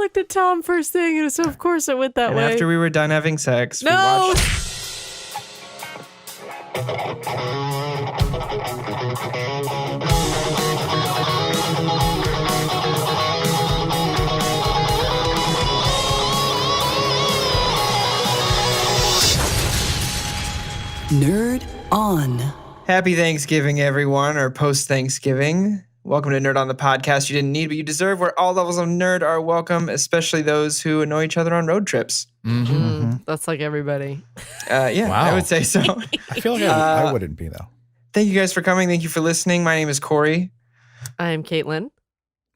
looked at Tom first thing, and so of course it went that And way. after we were done having sex, No! we watched... Nerd On. Happy Thanksgiving, everyone, or post-Thanksgiving. Welcome to Nerd On, the podcast you didn't need, but you deserve, where all levels of nerd are welcome, especially those who annoy each other on road trips. That's like everybody. Yeah, Wow. I would say so. I feel like I wouldn't be, though. Thank you guys for coming. Thank you for listening. My name is Corey. I am Caitlin.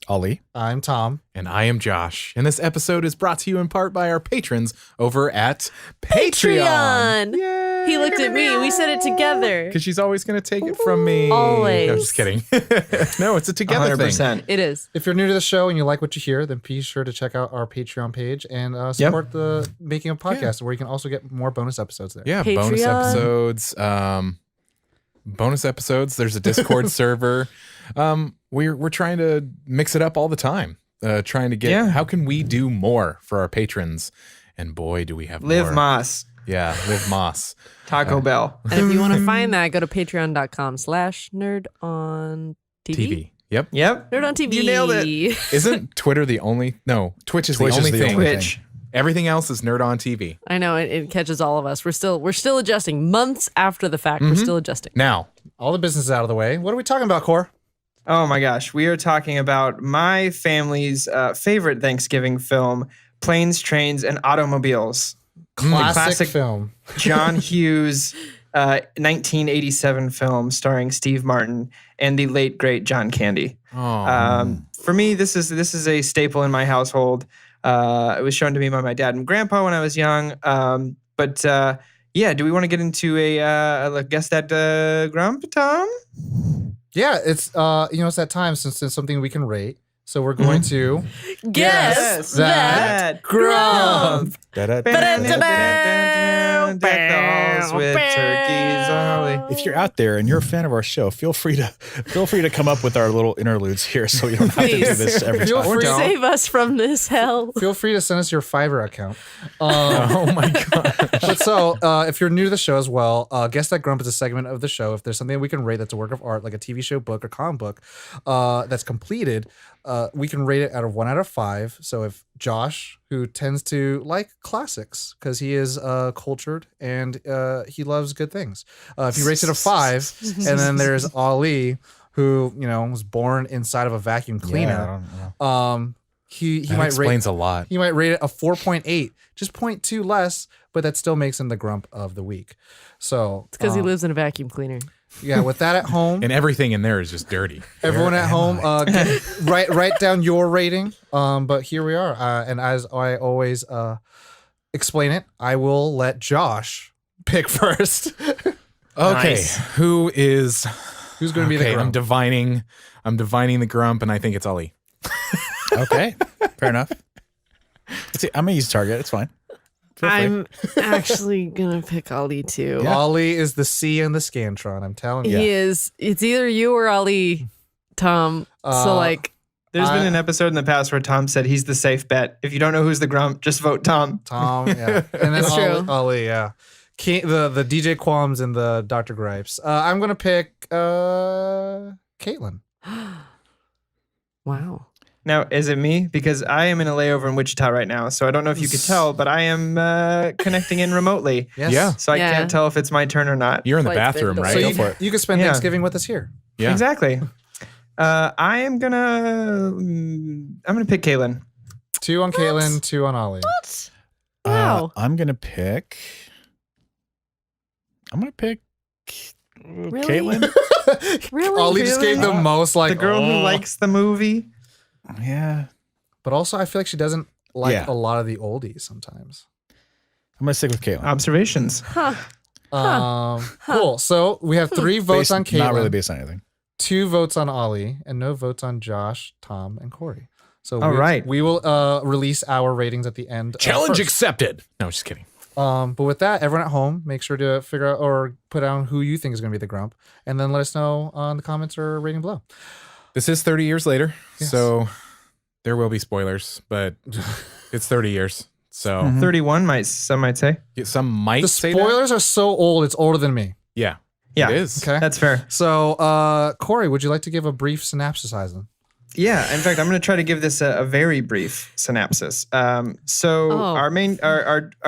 Ollie. I'm Tom. And I am Josh. And this episode is brought to you in part by our patrons over at Patreon. Yay! He looked at me. We said it together. Because she's always going to take it from me. Always. No, just kidding. No, it's a together thing. 100%. It is. If you're new to the show and you like what you hear, then be sure to check out our Patreon page and support the making of podcasts, where you can also get more bonus episodes there. Yeah, bonus Patreon. episodes. There's a Discord server. We're trying to mix it up all the time. Trying to get how can we do more for our patrons? And boy, do we have Live more. Moss. Yeah, Live Moss. Taco Bell. And if you want to find that, go to patreon.com/nerdontv. TV. Yep. Yep. Nerd on TV. You nailed it. Isn't Twitter the only? No, Twitch is Twitch the is only the thing. only Twitch. Everything else is Nerd on TV. I know it catches all of us. We're still adjusting. Months after the fact, we're still adjusting. Now, All the business is out of the way. What are we talking about, Core? Oh my gosh. We are talking about my family's favorite Thanksgiving film, Planes, Trains, and Automobiles. Classic film. John Hughes, 1987 film starring Steve Martin and the late, great John Candy. For me, this is a staple in my household. It was shown to me by my dad and grandpa when I was young. Do we want to get into a guess that grump, Tom? Yeah, it's it's that time since it's something we can rate. So we're going to Guess that grump. Da-da-da-da-da. Deck dolls with turkeys on Holly. If you're out there and you're a fan of our show, feel free to come up with our little interludes here, so you don't have to do this every Feel time. free- don't. Save us from this hell. Feel free to send us your Fiverr account. Oh my god. But so, if you're new to the show as well, Guess That Grump is a segment of the show. If there's something we can rate that's a work of art, like a TV show, book, or comic book, that's completed, we can rate it out of 1 out of 5. So if Josh, who tends to like classics because he is cultured and he loves good things, if he rates it a 5, and then there's Ali, who was born inside of a vacuum cleaner. Yeah, I don't know. He That might explains rate a lot. he might rate it a 4.8, just 0.2 less, but that still makes him the grump of the week. So It's because he lives in a vacuum cleaner. yeah, with that at home, And everything in there is just dirty. everyone at home, write down your rating. But here we are, and as I always explain it, I will let Josh pick first. Okay, Nice. Who's going to be the I'm grump? divining the grump, and I think it's Ali. Okay, fair enough. See, I'm gonna use Target. It's fine. Feel free. I'm actually gonna pick Ali too. Ali is the C in the Scantron. I'm telling you. He is. It's either you or Ali, Tom. So There's been an episode in the past where Tom said he's the safe bet. If you don't know who's the grump, just vote Tom. Tom, yeah, and then That's true. Ali, yeah. The DJ Qualms and the Dr. Gripes. I'm gonna pick Caitlin. wow. Now, is it me? Because I am in a layover in Wichita right now, so I don't know if you could tell, but I am connecting in remotely. Yes. Yeah. So I Yeah. can't tell if it's my turn or not. You're in the Flight's bathroom, been right? So delayed. Go you, for it. you could spend Yeah. Thanksgiving with us here. Yeah. Exactly. I'm gonna pick Kaylin. 2 on Caitlin, 2 on Ollie. Wow. I'm gonna pick Really? Caitlin. Really? Ollie just gave the most like The girl who likes the movie. Yeah, but also I feel like she doesn't like Yeah. a lot of the oldies sometimes. I'm gonna stick with Caitlin. Observations. Cool. So we have 3 votes on Caitlin, Not really based on anything. 2 votes on Ollie, and no votes on Josh, Tom, and Corey. So All right. we will release our ratings at the end. Challenge first. accepted. No, just kidding. But with that, everyone at home, make sure to figure out or put down who you think is going to be the grump, and then let us know on the comments or rating below. This is 30 years later, Yes. so There will be spoilers, but it's 30 years. So 31, some might say. some might The say that. spoilers are so old, it's older than me. Yeah. Yeah. It is. Okay. That's fair. So, Corey, would you like to give a brief synopsis? Yeah, in fact, I'm going to try to give this a very brief synopsis. Our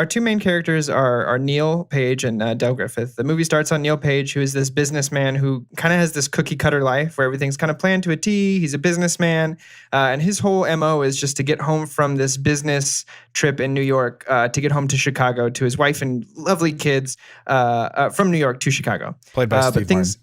two main characters are Neil Page and Del Griffith. The movie starts on Neil Page, who is this businessman who kind of has this cookie cutter life where everything's kind of planned to a T. He's a businessman, and his whole MO is just to get home from this business trip in New York, to get home to Chicago to his wife and lovely kids, from New York to Chicago. Played by Steve Martin.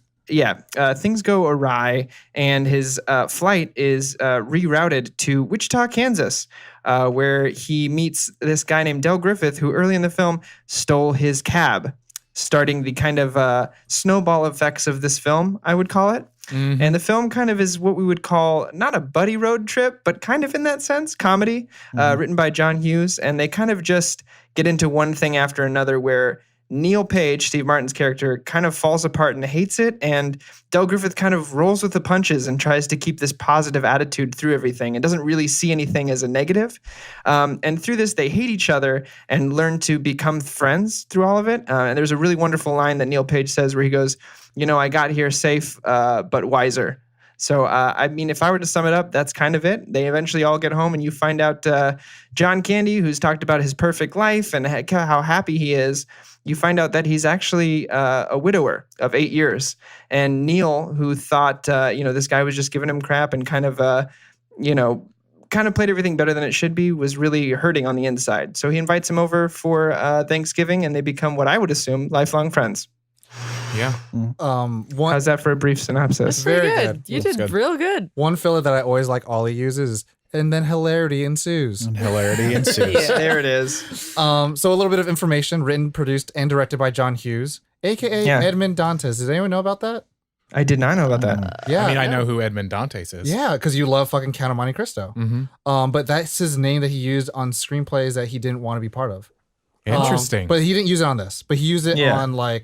Things go awry, and his flight is rerouted to Wichita, Kansas, where he meets this guy named Del Griffith, who early in the film stole his cab, starting the kind of snowball effects of this film, I would call it. Mm-hmm. And the film kind of is what we would call not a buddy road trip, but kind of in that sense, comedy, written by John Hughes. And they kind of just get into one thing after another where Neil Page, Steve Martin's character, kind of falls apart and hates it, and Del Griffith kind of rolls with the punches and tries to keep this positive attitude through everything and doesn't really see anything as a negative. And through this, they hate each other and learn to become friends through all of it. And there's a really wonderful line that Neil Page says where he goes, I got here safe, but wiser. So, if I were to sum it up, that's kind of it. They eventually all get home, and you find out John Candy, who's talked about his perfect life and how happy he is, you find out that he's actually a widower of 8 years. And Neil, who thought, this guy was just giving him crap and kind of played everything better than it should be, was really hurting on the inside. So he invites him over for Thanksgiving, and they become what I would assume lifelong friends. Yeah. How's that for a brief synopsis? Very good. You did real good. One filler that I always like Ollie uses is, and then hilarity ensues. There it is. So a little bit of information, written, produced, and directed by John Hughes, a.k.a. Edmond Dantes. Does anyone know about that? I did not know about that. Yeah. I know who Edmond Dantes is. Yeah, because you love fucking Count of Monte Cristo. Mm-hmm. But that's his name that he used on screenplays that he didn't want to be part of. Interesting. But he didn't use it on this. But he used it on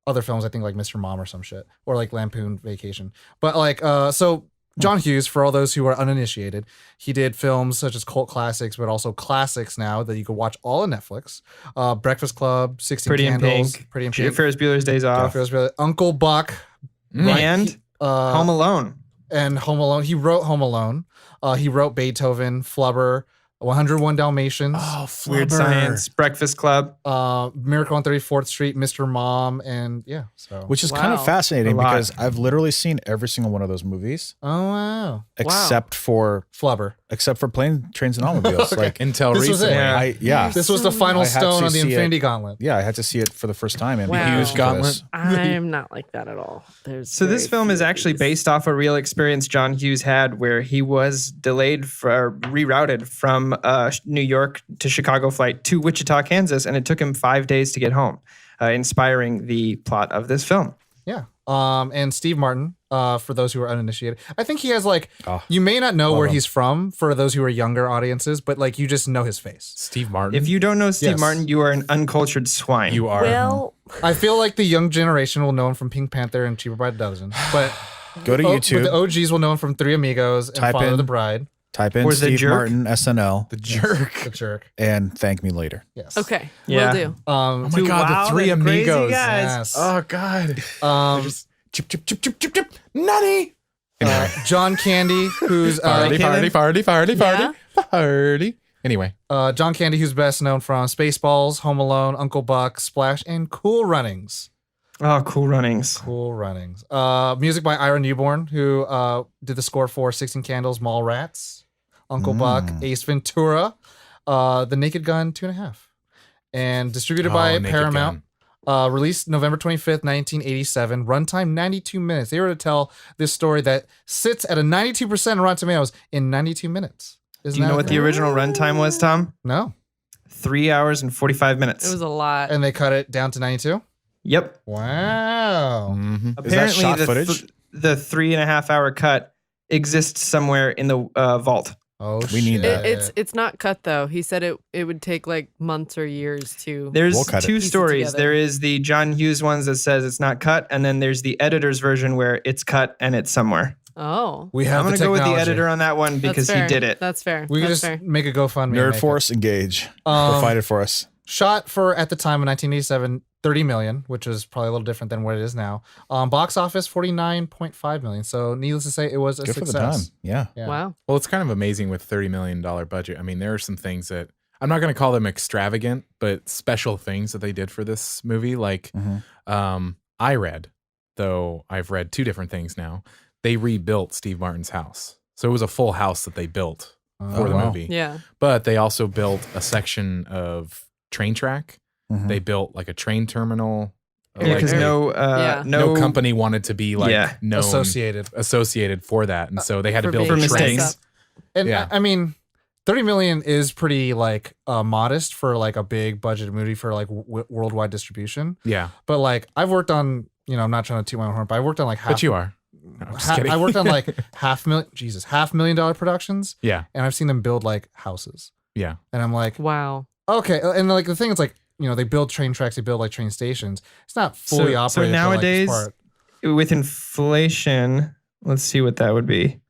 other films, I think like Mr. Mom or some shit, or like Lampoon Vacation. But so John Hughes, for all those who are uninitiated, he did films such as cult classics, but also classics now that you can watch all on Netflix. Breakfast Club, 16 Candles, Pretty in Pink, Ferris Bueller's Days Off, Uncle Buck, and Home Alone. And Home Alone. He wrote Home Alone. He wrote Beethoven, Flubber, 101 Dalmatians. Oh, Weird Science, Breakfast Club. Miracle on 34th Street, Mr. Mom, and which is kind of fascinating because I've literally seen every single one of those movies. Oh wow! Except for Flubber. Except for Plane, Trains, and Automobiles. Okay. Like until this recently. This was the final stone on the see Infinity it. Gauntlet. Yeah, I had to see it for the first time. And Wow. Hughes Gauntlet. I'm not like that at all. So this film is actually based off a real experience John Hughes had where he was rerouted from New York to Chicago flight to Wichita, Kansas, and it took him 5 days to get home, inspiring the plot of this film. Yeah. And Steve Martin, for those who are uninitiated, I think he has you may not know where he's from for those who are younger audiences, but you just know his face. Steve Martin. If you don't know Steve Martin, you are an uncultured swine. You are. Well, I feel like the young generation will know him from Pink Panther and Cheaper by the Dozen, but go to YouTube. But the OGs will know him from Three Amigos and Father of the Bride. Type in Or Steve Jerk. Martin SNL. The Jerk. The Jerk. And thank me later. Yes. okay. Yeah. Will do. Oh my God, the Three them crazy Amigos. guys. Yes. Oh God. Just Chip, chip, chip, chip, chip, chip. Nutty. John Candy, who's Party. Anyway. John Candy, who's best known from Spaceballs, Home Alone, Uncle Buck, Splash, and Cool Runnings. Oh, Cool Runnings. Cool Runnings. Music by Ira Newborn, who did the score for 16 Candles, Mallrats, Uncle Buck, Ace Ventura, The Naked Gun 2.5. And distributed by Naked Paramount. Released November 25th, 1987. Runtime 92 minutes. They were to tell this story that sits at a 92% Rotten Tomatoes in 92 minutes. Do you know what the original runtime was, Tom? No. 3 hours and 45 minutes. It was a lot. And they cut it down to 92? Yep. Wow. Mm-hmm. Is that Apparently, shot the footage? the 3.5 hour cut exists somewhere in the vault. Oh, We need shit. that. It's not cut though. He said it would take like months or years to. There's We'll cut it. two Piece it stories. together. There is the John Hughes ones that says it's not cut, and then there's the editor's version where it's cut and it's somewhere. Oh. We have I'm the gonna go with the technology. editor on that one because That's he fair. did it. That's fair. We can That's just fair. make a GoFundMe. Nerd and make Force, engage. Go fight it for us. Shot for, at the time of 1987, 30 million, which is probably a little different than what it is now. Box office, 49.5 million. So needless to say, it was a Good success. for the time. Yeah. Yeah. Wow. Well, it's kind of amazing with $30 million budget. I mean, there are some things that I'm not going to call them extravagant, but special things that they did for this movie. Like, I read, though I've read two different things now, they rebuilt Steve Martin's house. So it was a full house that they built for the wow. movie. Yeah. But they also built a section of train track. They built like a train terminal. Yeah, because Yeah. No company wanted to be like known, associated for that, and so they had to For build being a train. mistakes. And Yeah. I mean, 30 million is pretty like modest for like a big budget movie for like worldwide distribution. Yeah, But like I've worked on, I'm not trying to toot my own horn, but I worked on like but you are. No, I'm just kidding. I worked on like $500,000 productions, Yeah, and I've seen them build like houses. yeah, And I'm like, Wow. okay. And like the thing is like, they build train tracks, they build like train stations. It's not fully So operated. nowadays, for, like, this part. with inflation, let's see what that would be.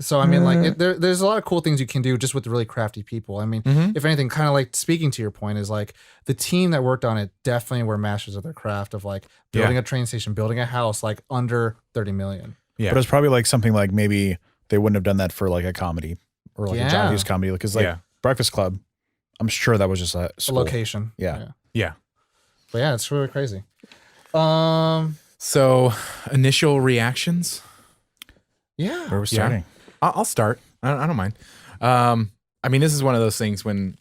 So I mean, like, there's a lot of cool things you can do just with really crafty people. I mean, if anything, kind of like speaking to your point is like the team that worked on it definitely were masters of their craft of like building a train station, building a house, like under 30 million. yeah. But it's probably like something like maybe they wouldn't have done that for like a comedy or like a John Hughes comedy because like Breakfast Club, I'm sure that was just a school. Location. Yeah. But yeah, it's really crazy. So, initial reactions. Yeah. Where we're starting. I'll start. I don't mind. I mean, this is one of those things one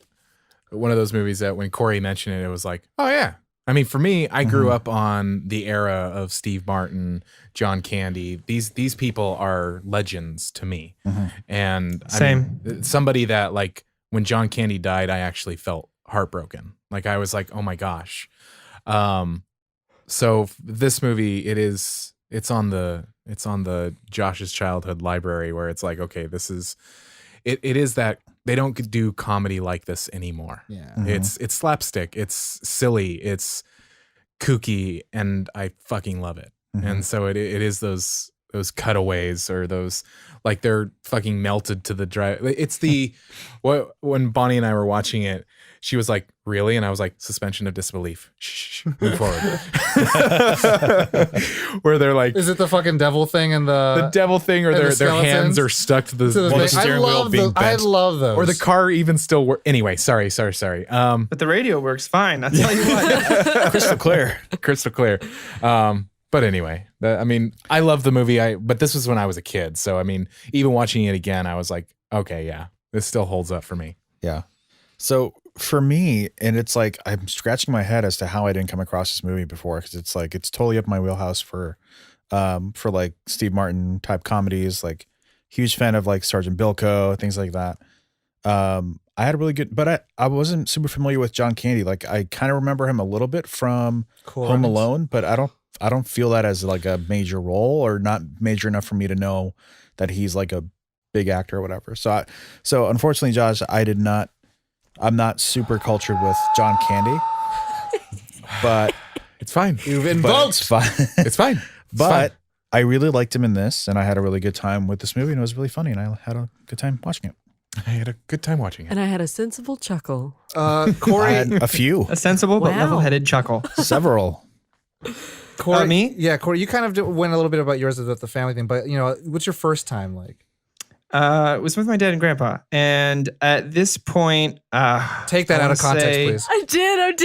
of those movies that when Corey mentioned it, it was like, oh yeah. I mean, for me, I grew up on the era of Steve Martin, John Candy. These people are legends to me. And I mean, somebody that like when John Candy died, I actually felt heartbroken. Like I was like, oh my gosh. So this movie, it's on the Josh's childhood library where it's like, okay, this is it is that they don't do comedy like this anymore. Yeah. It's slapstick, it's silly, it's kooky, and I fucking love it. And so it is those cutaways or those like they're fucking melted to the dry. It's the when Bonnie and I were watching it, she was like, really? And I was like, suspension of disbelief. Shh, move forward. Where they're like, Is it the fucking devil thing and the devil thing, or and their hands are stuck to the I love those. I love those. or the car even still work. Anyway, sorry. But the radio works fine. I'll tell you what. Crystal clear. Crystal clear. But anyway, I mean, I love the movie. But this was when I was a kid. So, I mean, even watching it again, I was like, okay, yeah, this still holds up for me. Yeah. So for me, and it's like I'm scratching my head as to how I didn't come across this movie before, because it's like it's totally up my wheelhouse for like Steve Martin type comedies. Like huge fan of like Sergeant Bilko, things like that. I had a really good, but I wasn't super familiar with John Candy. Like I kind of remember him a little bit from Home Alone, but I don't feel that as like a major role or not major enough for me to know that he's like a big actor or whatever. So unfortunately, Josh, I'm not super cultured with John Candy, but It's fine. You've invoked. it's fine. It's fine. But I really liked him in this, and I had a really good time with this movie, and it was really funny, and I had a good time watching it. I had a good time watching it. And I had a sensible chuckle. I Corey, had a few, A sensible but Wow. level-headed chuckle. several. Corey, me? Yeah, Corey, you kind of went a little bit about yours with the family thing, but what's your first time like? It was with my dad and grandpa. And at this point, Take that I out of wanna context, say- please. I did.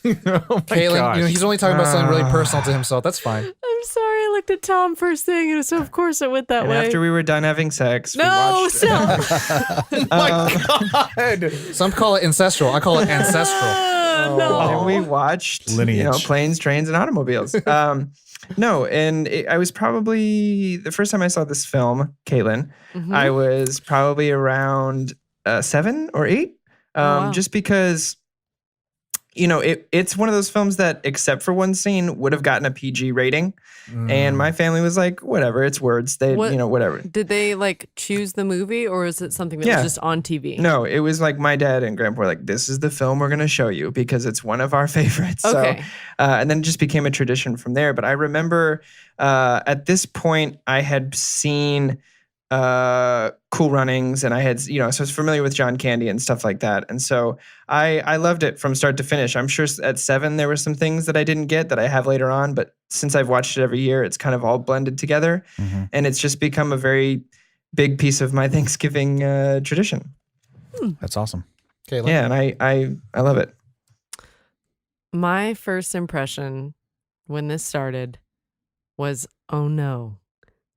Oh my Kaylin, gosh. he's only talking about something really personal to himself. That's fine. I'm sorry. I looked at Tom first thing, and so of course it went that And way. after we were done having sex, we no, watched still. Some call it ancestral. I call it ancestral. No. and we watched Lineage. planes, trains, and automobiles. No, and I was probably the first time I saw this film, Caitlin, I was probably around 7 or 8. Wow. Just because it's one of those films that, except for one scene, would have gotten a PG rating. And my family was like, whatever, it's words. They, whatever. Did they like choose the movie, or is it something that was just on TV? No, it was like my dad and grandpa were like, this is the film we're going to show you because it's one of our favorites. Okay. So, and then it just became a tradition from there. But I remember at this point, I had seen Cool Runnings, and I had, so I was familiar with John Candy and stuff like that. And so I loved it from start to finish. I'm sure at 7, there were some things that I didn't get that I have later on, but since I've watched it every year, it's kind of all blended together. And it's just become a very big piece of my Thanksgiving tradition. That's awesome. Okay. Yeah. And I love it. My first impression when this started was, oh no,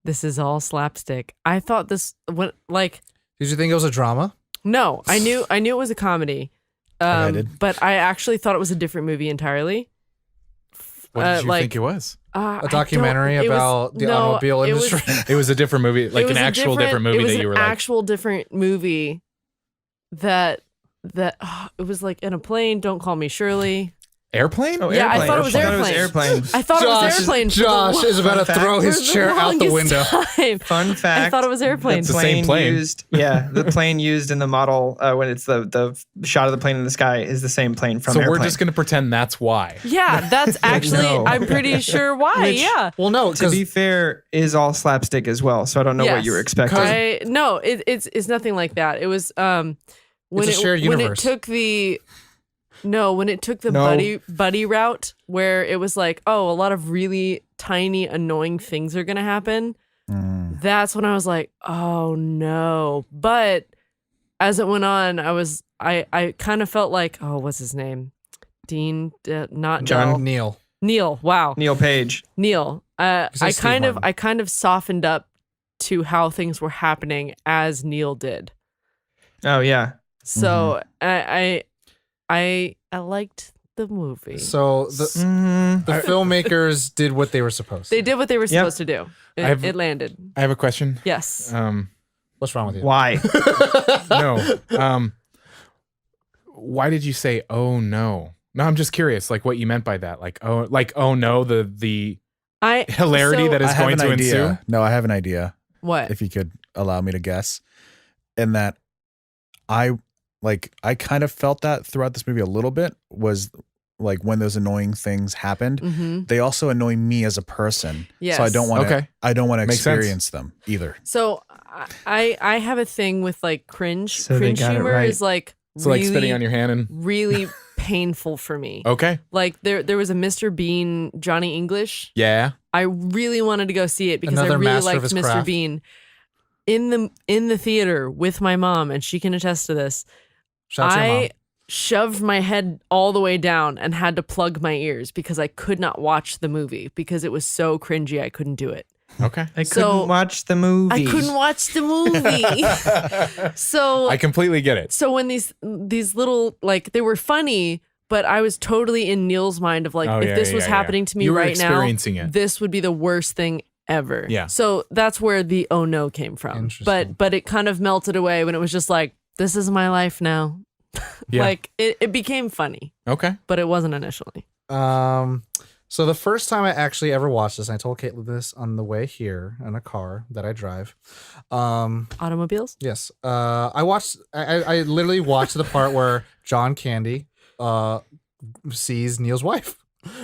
this is all slapstick. I thought this did you think it was a drama? No, I knew it was a comedy. I did. But I actually thought it was a different movie entirely. What did you think it was? A documentary about the automobile industry. It was a different movie, like an actual different movie that you were like. It was an actual different movie that it was like in a plane. Don't Call Me Shirley. Airplane? Oh, Yeah, I thought it was Airplane. I thought it was Airplane. Josh is about to throw his chair out the window. Fun fact. I thought it was Airplane. It's the same plane. The plane used in the model when it's the shot of the plane in the sky is the same plane from Airplane. So we're just going to pretend that's why. Yeah, that's actually, I'm pretty sure why. Yeah. Well, no, to be fair, is all slapstick as well. So I don't know what you were expecting. No, it's nothing like that. It was when it's a shared universe. When it took the buddy route, where it was like, oh, a lot of really tiny, annoying things are gonna happen. That's when I was like, oh no. But as it went on, I kind of felt like, oh, what's his name? Dean, not John. Neil. Neil. Wow. Neil Page. Neil. I kind of softened up to how things were happening as Neil did. Oh yeah. So I liked the movie. So the filmmakers did what they were supposed to. They did what they were supposed to do. It landed. I have a question. Yes. What's wrong with you? Why? No. Why did you say, oh no? No, I'm just curious, like what you meant by that. Like, oh no, the hilarity that is going to ensue. No, I have an idea. What? If you could allow me to guess. In that I kind of felt that throughout this movie a little bit, was like when those annoying things happened, they also annoy me as a person. Yes. So I don't want to Makes experience sense. them either. So I have a thing with like cringe. So they cringe got it humor right. is like So like spitting on your hand and really painful for me. okay. Like there was a Mr. Bean Johnny English. Yeah. I really wanted to go see it because Another I really master liked of his Mr. craft. Bean. In the theater with my mom, and she can attest to this. Shout out to your mom. I shoved my head all the way down and had to plug my ears because I could not watch the movie because it was so cringy. I couldn't do it. Okay. I couldn't watch the movie. I couldn't watch the movie. So I completely get it. So when these little, like, they were funny, but I was totally in Neil's mind of like, if this was happening to me You were right now, experiencing it. this would be the worst thing ever. Yeah. So that's where the oh no came from. Interesting. But it kind of melted away when it was just like, this is my life now. Yeah. Like it became funny, Okay. but it wasn't initially. So the first time I actually ever watched this, and I told Caitlin this on the way here in a car that I drive. Automobiles? Yes. I literally watched the part where John Candy sees Neil's wife.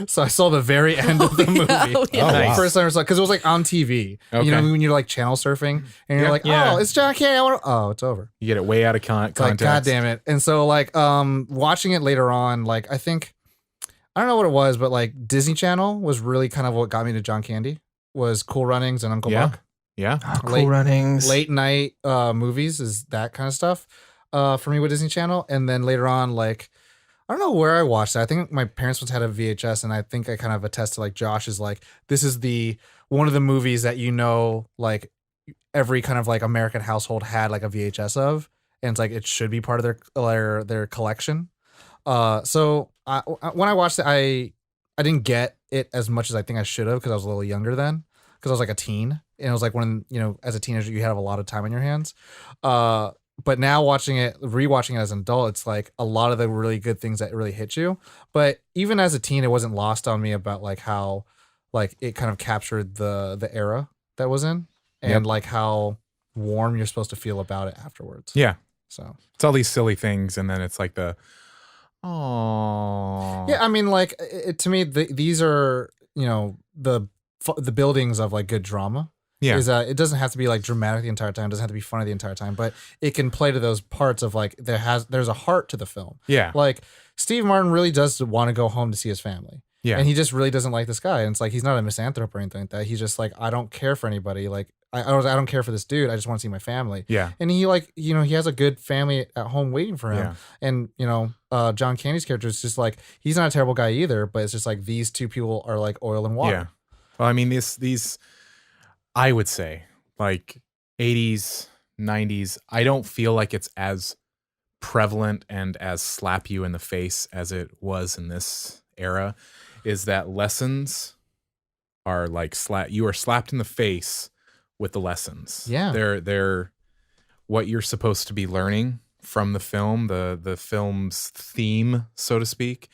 So I saw the very end of the movie. Oh, yeah. Oh, wow. First time I was like, because it was like on TV. Okay. You know, when you're like channel surfing and you're like, Yeah. oh, it's John Candy. Oh, it's over. You get it way out of It's like, context. God damn it. And so like watching it later on, like I don't know what it was, but like Disney Channel was really kind of what got me to John Candy, was Cool Runnings and Uncle Yeah. Buck. Yeah. Cool Runnings. Late night movies is that kind of stuff for me with Disney Channel. And then later on, like, I don't know where I watched it. I think my parents once had a VHS, and I think I kind of attest to like Josh is like, this is one of the movies that, you know, like every kind of like American household had like a VHS of, and it's like it should be part of their collection. So when I watched it, I didn't get it as much as I think I should have because I was a little younger then, because I was like a teen, and it was like when, you know, as a teenager you have a lot of time on your hands. but now rewatching it as an adult, it's like a lot of the really good things that really hit you. But even as a teen, it wasn't lost on me about like how like it kind of captured the era that was in and like how warm you're supposed to feel about it afterwards. Yeah. So it's all these silly things, and then it's like oh. Yeah, I mean, like to me, these are the buildings of like good drama. Yeah. Is it doesn't have to be like dramatic the entire time. It doesn't have to be funny the entire time, but it can play to those parts of like there's a heart to the film. Yeah. Like Steve Martin really does want to go home to see his family. Yeah. And he just really doesn't like this guy. And it's like he's not a misanthrope or anything like that. He's just like, I don't care for anybody. Like I don't care for this dude. I just want to see my family. Yeah. And he like, he has a good family at home waiting for him. Yeah. And John Candy's character is just like, he's not a terrible guy either, but it's just like these two people are like oil and water. Yeah. Well, I mean, these I would say like 80s, 90s, I don't feel like it's as prevalent and as slap you in the face as it was in this era, is that lessons are like you are slapped in the face with the lessons. Yeah. They're what you're supposed to be learning from the film. The film's theme, so to speak,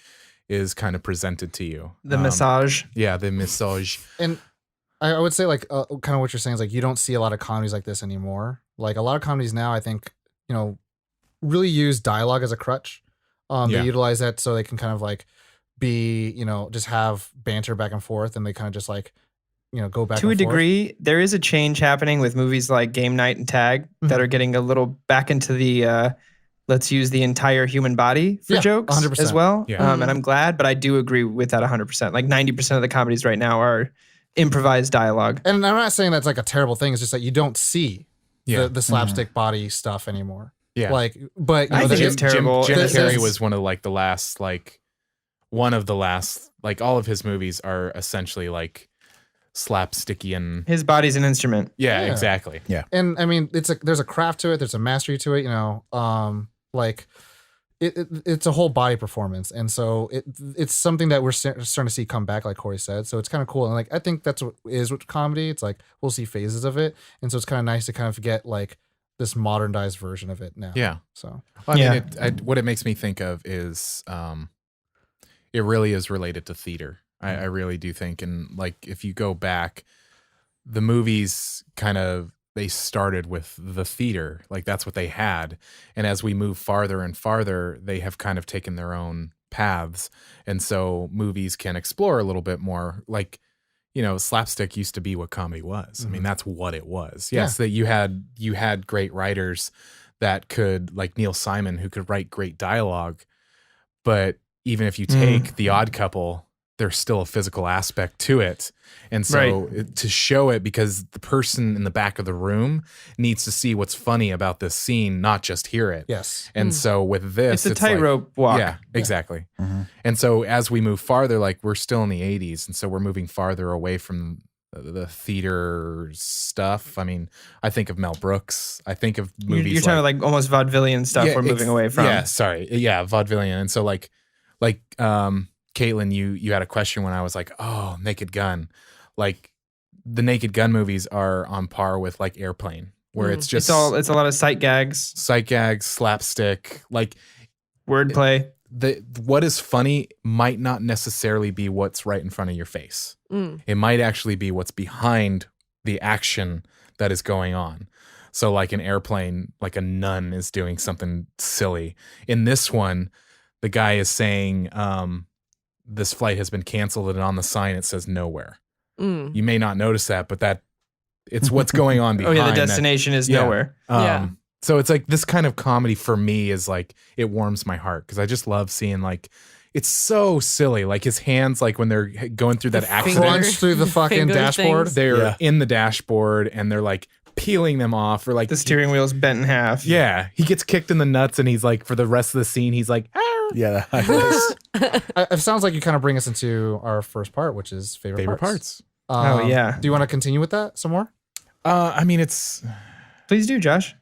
is kind of presented to you. The massage. Yeah, the massage. And I would say like kind of what you're saying is like you don't see a lot of comedies like this anymore. Like a lot of comedies now, I think, really use dialogue as a crutch. They utilize that so they can kind of like be, just have banter back and forth, and they kind of just like, go back to and a forth. degree. There is a change happening with movies like Game Night and Tag that are getting a little back into the let's use the entire human body for jokes 100%. as well. Yeah. And I'm glad, but I do agree with that 100%. Like 90% of the comedies right now are improvised dialogue. And I'm not saying that's like a terrible thing. It's just that you don't see the slapstick body stuff anymore. Yeah. Like, but I think it's terrible. Jim This Carrey is- was one of the last, all of his movies are essentially like slapsticky and His body's an instrument. yeah, Yeah. exactly. Yeah. And I mean, there's a craft to it. There's a mastery to it. Like it's a whole body performance, and so it's something that we're starting to see come back, like Corey said. So it's kind of cool, and like I think that's what is with comedy. It's like we'll see phases of it, and so it's kind of nice to kind of get like this modernized version of it now. Yeah. So Well, I mean, what it makes me think of is it really is related to theater. I really do think. And like, if you go back, the movies they started with the theater. Like that's what they had. And as we move farther and farther, they have kind of taken their own paths. And so movies can explore a little bit more. Like, slapstick used to be what comedy was. I mean, that's what it was. Yes, that you had great writers that could, like Neil Simon, who could write great dialogue. But even if you take The Odd Couple, there's still a physical aspect to it. And so to show it, because the person in the back of the room needs to see what's funny about this scene, not just hear it. yes, And so with this, It's a tightrope walk. Yeah, exactly. And so as we move farther, like we're still in the 80s. And so we're moving farther away from the theater stuff. I mean, I think of Mel Brooks. I think of movies. You're talking like almost vaudevillian stuff we're moving away from. Yeah, sorry. Yeah, vaudevillian. And so like Caitlin, you had a question when I was like, oh, Naked Gun. Like the Naked Gun movies are on par with like Airplane, where it's just it's a lot of sight gags, slapstick, like wordplay. What is funny might not necessarily be what's right in front of your face. It might actually be what's behind the action that is going on. So like in Airplane, like a nun is doing something silly. In this one, the guy is saying, this flight has been canceled, and on the sign it says nowhere. You may not notice that, but it's what's going on behind. The destination is nowhere. So it's like this kind of comedy for me is like, it warms my heart because I just love seeing like, it's so silly. Like his hands, like when they're going through that accident, crunch through the fucking finger dashboard. things. they're in the dashboard and they're like peeling them off, or like The steering wheel's bent in half. Yeah, he gets kicked in the nuts, and he's like, for the rest of the scene, he's like, "Ah." Yeah. It sounds like you kind of bring us into our first part, which is favorite parts. Oh, yeah. Do you want to continue with that some more? I mean, it's Please do, Josh.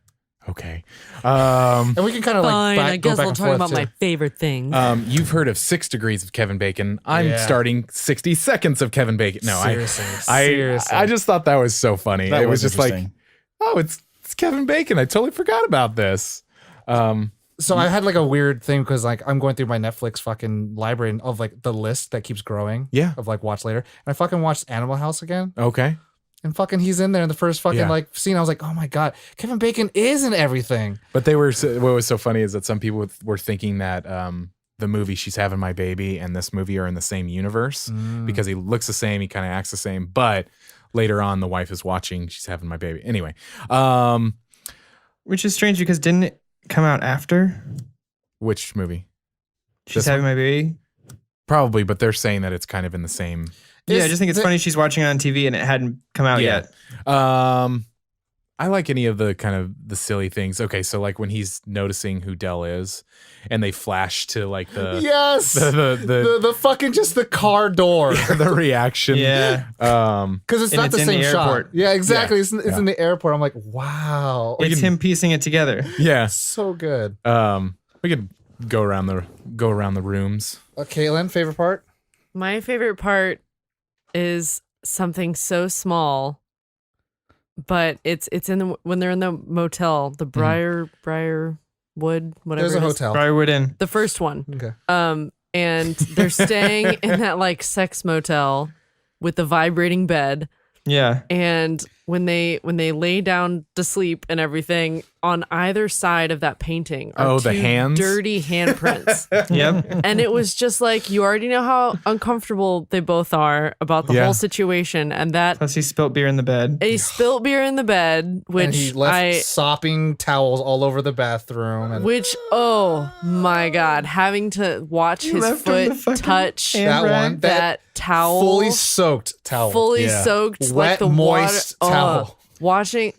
okay. And we can kind of Fine, like I go guess back I'll and talk forth about too. my favorite things. You've heard of 6 Degrees of Kevin Bacon. I'm Yeah. starting 60 Seconds of Kevin Bacon. No, Seriously, I seriously. just thought that was so funny. That it was was just like, interesting. oh, It's Kevin Bacon. I totally forgot about this. So I had like a weird thing because like I'm going through my Netflix fucking library of like the list that keeps growing. Yeah. Of like watch later. And I fucking watched Animal House again. Okay. And fucking he's in there in the first fucking like scene. I was like, oh my God, Kevin Bacon is in everything. But what was so funny is that some people were thinking that the movie She's Having My Baby and this movie are in the same universe because he looks the same, he kind of acts the same. But later on, the wife is watching She's Having My Baby. Anyway. Which is strange because didn't it come out after? Which movie? She's Having My Baby? Probably, but they're saying that it's kind of in the same. Yeah, I just think it's funny she's watching it on TV and it hadn't come out yet. I like any of the kind of the silly things. Okay, so like when he's noticing who Dell is and they flash to like the the fucking just the car door. The reaction. Yeah. Because it's not the same shot. Airport. Yeah, exactly. It's in the airport. I'm like, wow. It's him piecing it together. Yeah. So good. We could go around the rooms. Caitlin, favorite part? My favorite part is something so small, but it's in the when they're in the motel, the Briarwood, whatever. There's a hotel. Briarwood Inn. The first one. Okay. And they're staying in that like sex motel with the vibrating bed. Yeah. And when they lay down to sleep and everything, on either side of that painting are the two hands? dirty handprints. Yep. And it was just like, you already know how uncomfortable they both are about the whole situation. And that Plus he spilt beer in the bed. and he spilt beer in the bed, which And he left sopping towels all over the bathroom. And oh my God, having to watch his left him the foot fucking touch hand rag. that towel. fully soaked towel. Fully soaked, Wet, like the moist water. towel. Watching,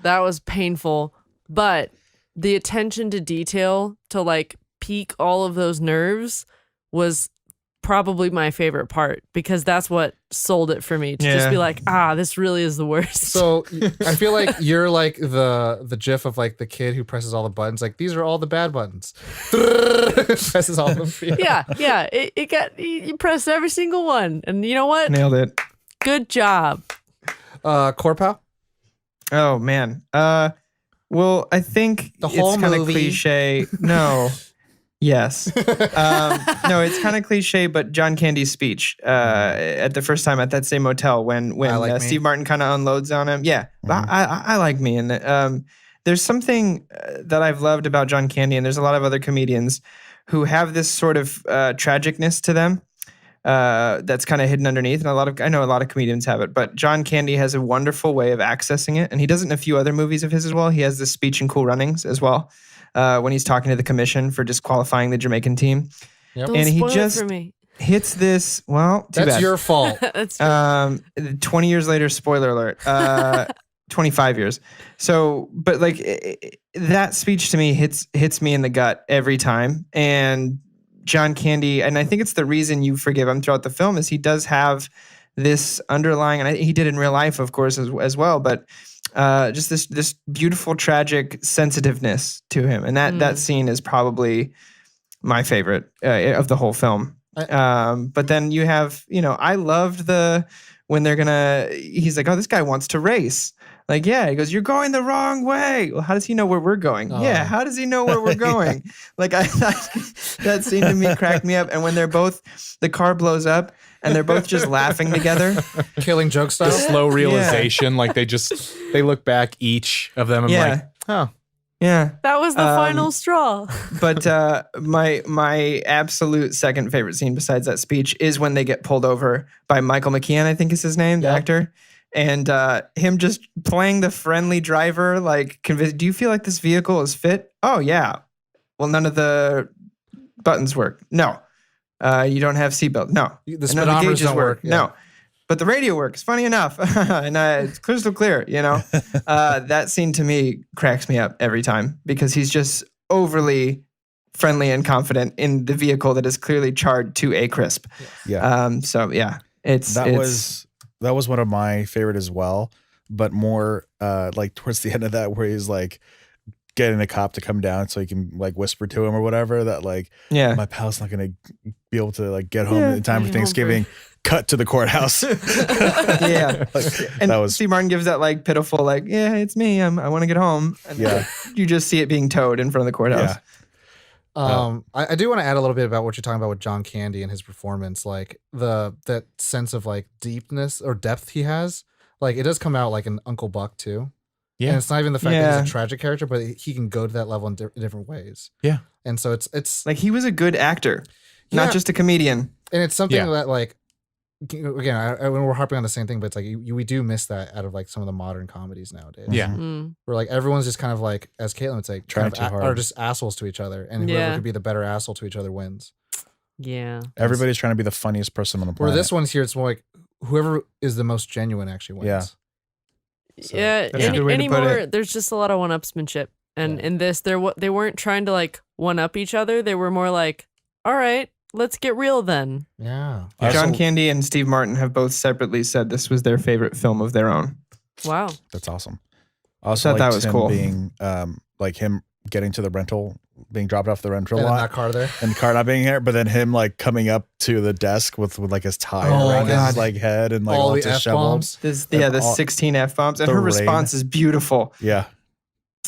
that was painful. But the attention to detail to like peak all of those nerves was probably my favorite part, because that's what sold it for me to just be like, this really is the worst. So I feel like you're like the gif of like the kid who presses all the buttons. Like, these are all the bad buttons. Presses all of them for you. Yeah. You pressed every single one. And you know what? Nailed it. Good job. Corpow? Oh man. Well, I think The whole it's kind of movie? cliche. No. Yes. No, it's kind of cliche, but John Candy's speech at the first time at that same motel when Like Me. Steve Martin kind of unloads on him. Yeah, I like me. And there's something that I've loved about John Candy, and there's a lot of other comedians who have this sort of tragicness to them that's kind of hidden underneath. And I know a lot of comedians have it, but John Candy has a wonderful way of accessing it. And he does it in a few other movies of his as well. He has this speech in Cool Runnings as well. When he's talking to the commission for disqualifying the Jamaican team. Don't And he spoil it just for me. hits this, well, too That's bad. your fault. That's true. 20 years later, spoiler alert, 25 years. So, but like that speech to me hits me in the gut every time. And John Candy, and I think it's the reason you forgive him throughout the film, is he does have this underlying, and he did in real life, of course, as well, but just this beautiful, tragic sensitiveness to him. And that scene is probably my favorite of the whole film. But then you have, I loved when he's like, oh, this guy wants to race. Like, yeah, he goes, you're going the wrong way. Well, how does he know where we're going? Yeah, how does he know where we're going? Like, that scene to me cracked me up. And when the car blows up and they're both just laughing together. Killing joke style. The slow realization, like they look back, each of them, and like, oh. Yeah. That was the final straw. But my absolute second favorite scene besides that speech is when they get pulled over by Michael McKean, I think is his name, the actor. And him just playing the friendly driver, like, do you feel like this vehicle is fit? Oh, yeah. Well, none of the buttons work. No. You don't have seatbelt. No. The None of speedometers don't work. Yeah. No. But the radio works. Funny enough. And it's crystal clear, That scene to me cracks me up every time because he's just overly friendly and confident in the vehicle that is clearly charred to a crisp. Yeah. So, yeah. That was one of my favorite as well, but more like towards the end of that where he's like getting a cop to come down so he can like whisper to him or whatever that like my pal's not gonna be able to like get home in time for Thanksgiving. cut to the courthouse. Yeah. And that was Steve Martin gives that like pitiful, like, yeah, it's me. I want to get home. And you just see it being towed in front of the courthouse. I do want to add a little bit about what you're talking about with John Candy and his performance, like that sense of like deepness or depth he has. Like it does come out like in Uncle Buck too. Yeah. And it's not even the fact that he's a tragic character, but he can go to that level in different ways. Yeah. And so it's like he was a good actor, not just a comedian. And it's something that like, again, when we're harping on the same thing, but it's like we do miss that out of like some of the modern comedies nowadays. Yeah. Where like everyone's just kind of like, as Caitlin would say, trying too hard. Are just assholes to each other. And whoever could be the better asshole to each other wins. Yeah. Everybody's trying to be the funniest person on the planet. Where this one's here, it's more like whoever is the most genuine actually wins. Yeah. So, anymore, there's just a lot of one-upsmanship. And in this, they weren't trying to like one-up each other. They were more like, all right, let's get real then. Yeah. John Candy and Steve Martin have both separately said this was their favorite film of their own. Wow. That's awesome. I also thought that was cool. Being like him getting to the rental, being dropped off the rental lot. That car there. And the car not being here, but then him like coming up to the desk with like his tie around his like head and like all the F-bombs. The 16 F-bombs. And her response is beautiful. Yeah.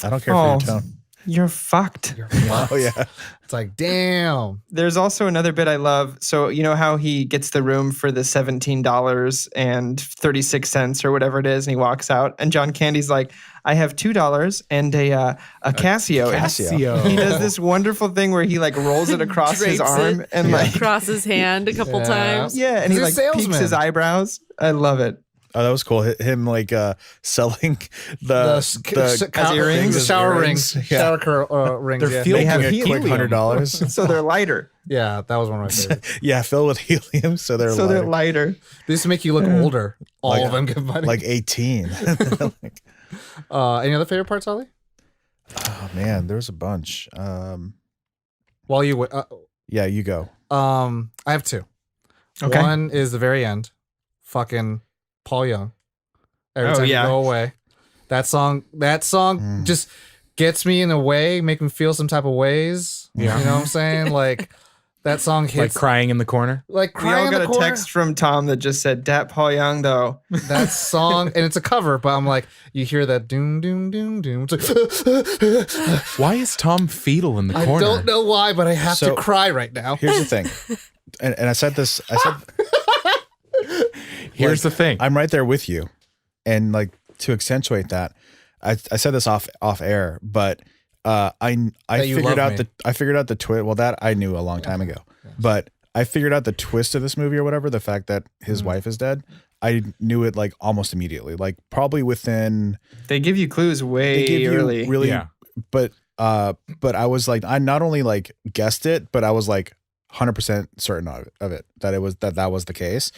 I don't care for your tone. You're fucked. Oh, yeah. It's like, damn. There's also another bit I love. So, you know how he gets the room for the $17.36 or whatever it is, and he walks out, and John Candy's like, I have $2 and a Casio. Casio. He does this wonderful thing where he like rolls it across his arm and like across his hand a couple times. Yeah, and he like peeks his eyebrows. I love it. Oh, that was cool. Him like selling the earrings, shower rings, shower rings. They have a quick $100, so they're lighter. Yeah, that was one of my favorites. Yeah, filled with helium, so they're lighter. They used to make you look older. All of them give money, like 18. Any other favorite parts, Ollie? Oh man, there's a bunch. While you yeah, you go. I have two. Okay. One is the very end. Fucking Paul Young. Every time you go away. That song just gets me in a way, make me feel some type of ways. Yeah. You know what I'm saying? Like that song hits. Like crying in the corner? Like crying in the corner. We all got a text from Tom that just said, "Dat Paul Young though." That song, and it's a cover, but I'm like, you hear that doom, doom, doom, doom. It's like, why is Tom fetal in the corner? I don't know why, but I have to cry right now. Here's the thing. And I said this, here's the thing. I'm right there with you. And like to accentuate that, I said this off air, but I figured out the twist. Well, that I knew a long time ago, but I figured out the twist of this movie or whatever. The fact that his wife is dead, I knew it like almost immediately, like probably within. They give you clues way early, really. Yeah. But I was like, I not only like guessed it, but I was like 100% certain of it that that was the case,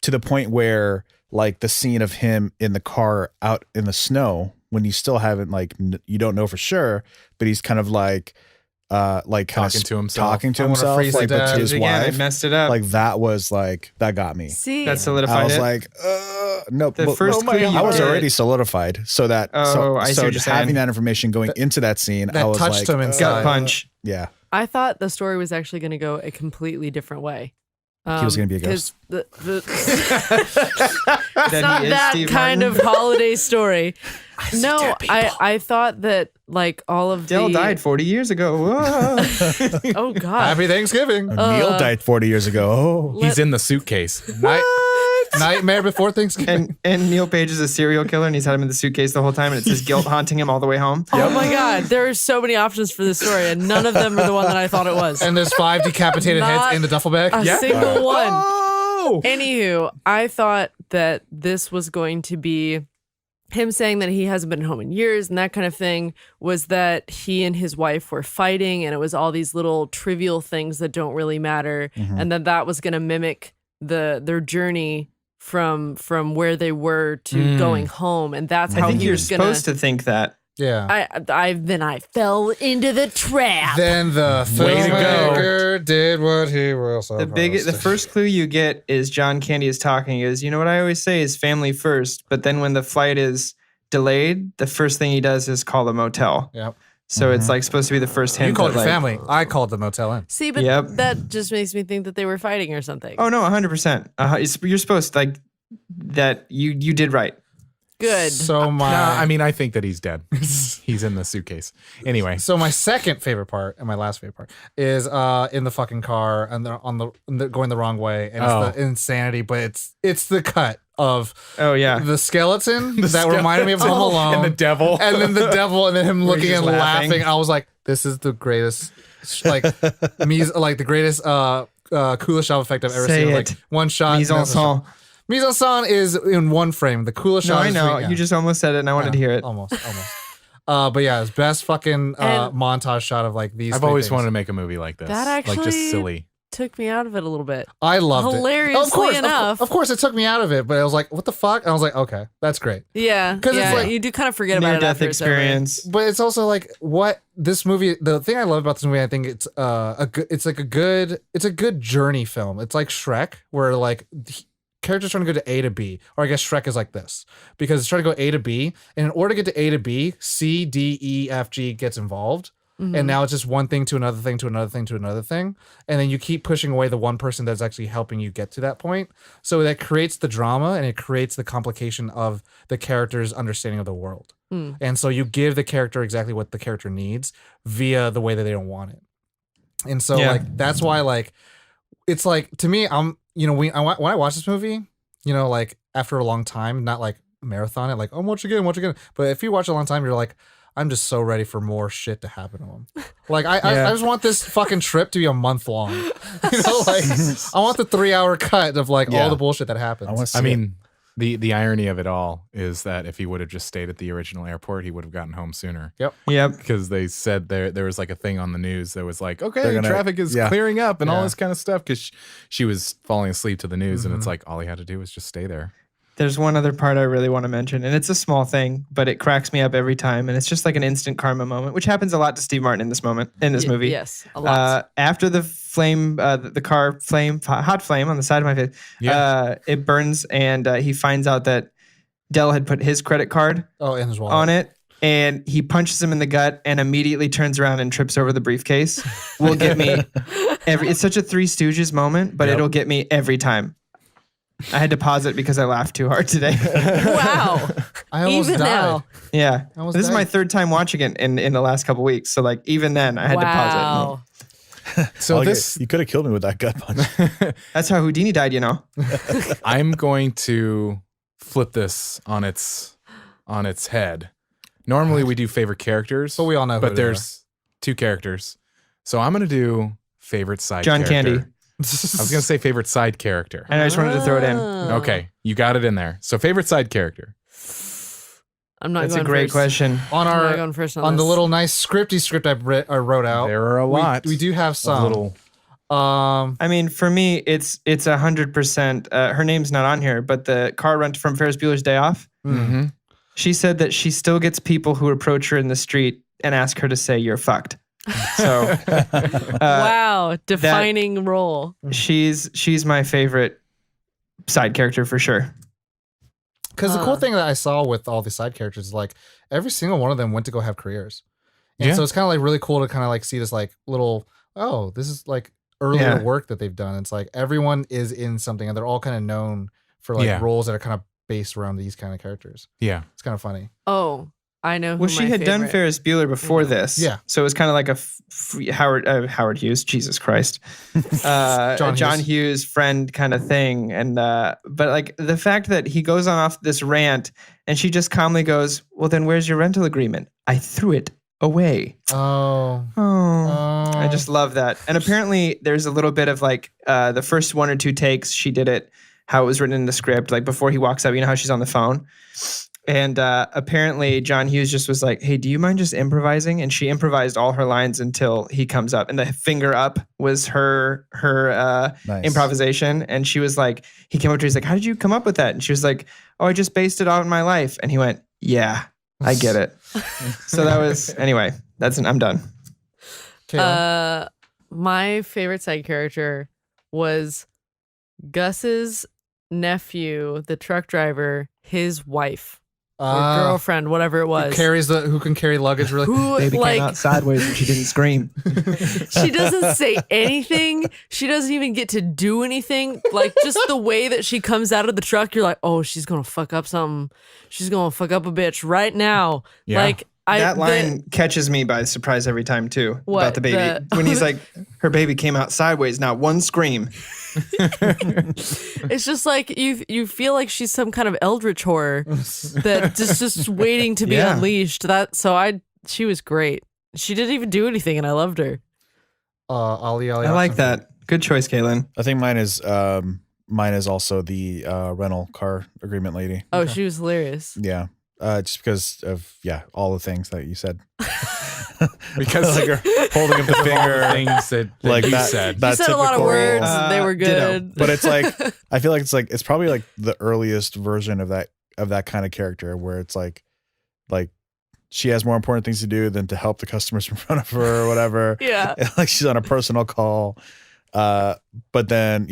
to the point where like the scene of him in the car out in the snow, when you still haven't like you don't know for sure, but he's kind of like talking to himself, like but to his wife. I messed it up. Like that was like that got me. See, that solidified. I was like, no. I was already solidified, so that just having that information going into that scene, I was touched him inside. Gut punch. Yeah. I thought the story was actually going to go a completely different way. He was going to be a ghost. It's not that kind of holiday story. I thought that like all of Dell died 40 years ago. Oh God! Happy Thanksgiving. Neil died 40 years ago. Oh, he's in the suitcase. Nightmare Before Thanksgiving. And Neil Page is a serial killer, and he's had him in the suitcase the whole time, and it's his guilt haunting him all the way home. Oh my God, there are so many options for this story, and none of them are the one that I thought it was. And there's 5 decapitated heads in the duffel bag. A single one. Oh! Anywho, I thought that this was going to be him saying that he hasn't been home in years and that kind of thing, was that he and his wife were fighting, and it was all these little trivial things that don't really matter, and then that was going to mimic their journey from where they were to going home, and that's how I think he you're was supposed to think that. Yeah. I fell into the trap. Then the filmmaker did what he was supposed The first clue you get is John Candy is talking is, you know what I always say is family first, but then when the flight is delayed, the first thing he does is call a motel. Yep. So it's like supposed to be the first hint. You called that, it like, family. I called the Motel Inn. See, but Yep. that just makes me think that they were fighting or something. Oh no, 100%. You're supposed to, like that. You did right. Good. So my, No, I mean, I think that he's dead. He's in the suitcase. Anyway, so my second favorite part and my last favorite part is in the fucking car and they're on the going the wrong way and it's the insanity, but it's the cut of the skeleton that reminded me of Home Alone and the devil, and then the devil and then him looking just and laughing. I was like, this is the greatest, like the greatest coolest shot effect I've ever Say seen. it. Like one shot. Mise en scène. Mise en scène is in one frame. The coolest No, shot. I know. Yeah. You just almost said it, and I wanted to hear it. Almost. But yeah, it's best fucking montage shot of like these. I've always wanted to make a movie like this. That like actually just silly. took me out of it a little bit. I loved Hilariously it. enough. Of course, it took me out of it, but I was like, what the fuck? And I was like, okay, that's great. Yeah. 'Cause it's like you do kind of forget about it Near-death after it's over. experience. But it's also like what this movie. The thing I love about this movie, I think it's it's a good journey film. It's like Shrek, where like characters trying to go to A to B, or I guess Shrek is like this because it's trying to go A to B, and in order to get to A to B, C, D, E, F, G gets involved. And now it's just one thing to another thing to another thing to another thing. And then you keep pushing away the one person that's actually helping you get to that point. So that creates the drama and it creates the complication of the character's understanding of the world. And so you give the character exactly what the character needs via the way that they don't want it. And so like that's why like it's like to me I'm when I watch this movie, like after a long time, not like marathon it like watch again. But if you watch a long time, you're like, I'm just so ready for more shit to happen to him. Like I just want this fucking trip to be a month long. Like I want the 3-hour cut of like all the bullshit that happens. I mean, the irony of it all is that if he would have just stayed at the original airport, he would have gotten home sooner. Yep. Because they said there was like a thing on the news that was like, okay, They're gonna- traffic is clearing up and all Yeah. this kind of stuff because she was falling asleep to the news, and it's like all he had to do was just stay there. There's one other part I really want to mention, and it's a small thing, but it cracks me up every time, and it's just like an instant karma moment, which happens a lot to Steve Martin in this movie. Yes, a lot. After the flame, the car flame, hot flame on the side of my face, it burns, and he finds out that Dell had put his credit card in his wallet on it, and he punches him in the gut and immediately turns around and trips over the briefcase. Will get me it's such a Three Stooges moment, but it'll get me every time. I had to pause it because I laughed too hard today. Wow. I almost Even died. now. Yeah. almost This is my died. third time watching it in the last couple weeks. So like even then I had to pause it. So You could have killed me with that gut punch. That's how Houdini died, I'm going to flip this on its head. Normally we do favorite characters, But we all know who But they there's two characters, so I'm gonna do favorite side. John character. Candy. I was gonna say favorite side character. And I just wanted to throw it in. Okay, you got it in there. So favorite side character. I'm not That's going a great first. question. on I'm not our going first on the this. little nice script I wrote out. There are a lot. We do have of some little. I mean, for me, it's 100%. Her name's not on here, but the car rent from Ferris Bueller's Day Off. Mm-hmm. She said that she still gets people who approach her in the street and ask her to say "you're fucked." So, Wow, defining role. she's my favorite side character for sure. Because the cool thing that I saw with all the side characters is like every single one of them went to go have careers. And Yeah. so it's kind of like really cool to kind of like see this like little, this is like earlier work that they've done. It's like everyone is in something and they're all kind of known for like roles that are kind of based around these kind of characters. Yeah. It's kind of funny. Oh, I know. Well, she had done Ferris Bueller before this. Yeah. So it was kind of like a Howard Hughes, Jesus Christ. John Hughes friend kind of thing. And, but like the fact that he goes on off this rant and she just calmly goes, well, then where's your rental agreement? I threw it away. Oh. I just love that. And apparently there's a little bit of like the first one or two takes she did it, how it was written in the script, like before he walks up, you know how she's on the phone. And apparently John Hughes just was like, hey, do you mind just improvising? And she improvised all her lines until he comes up. And the finger up was her Nice. improvisation. And she was like, he came up to her, he's like, how did you come up with that? And she was like, oh, I just based it on my life. And he went, yeah, I get it. So that was, anyway, I'm done. My favorite side character was Gus's nephew, the truck driver, his wife. or girlfriend, whatever it was. Who can carry luggage really? Who Baby came out sideways and she didn't scream. She doesn't say anything. She doesn't even get to do anything. Like just the way that she comes out of the truck, you're like, oh, she's gonna fuck up something. She's gonna fuck up a bitch right now. Yeah. Like That line catches me by surprise every time too. What, about the baby. When he's like, her baby came out sideways, not one scream. It's just like you feel like she's some kind of eldritch horror that just waiting to be unleashed. She was great. She didn't even do anything, and I loved her. Ali, I like that. Good choice, Kaylin. I think mine is also the rental car agreement lady. Oh, she was hilarious. Yeah. Just because of all the things that you said. Because like holding up the finger, things that like you that. said. That You said a lot of typical- words. And they were good. But it's like I feel like it's probably like the earliest version of that kind of character where it's like she has more important things to do than to help the customers in front of her or whatever. Yeah. Like she's on a personal call. But then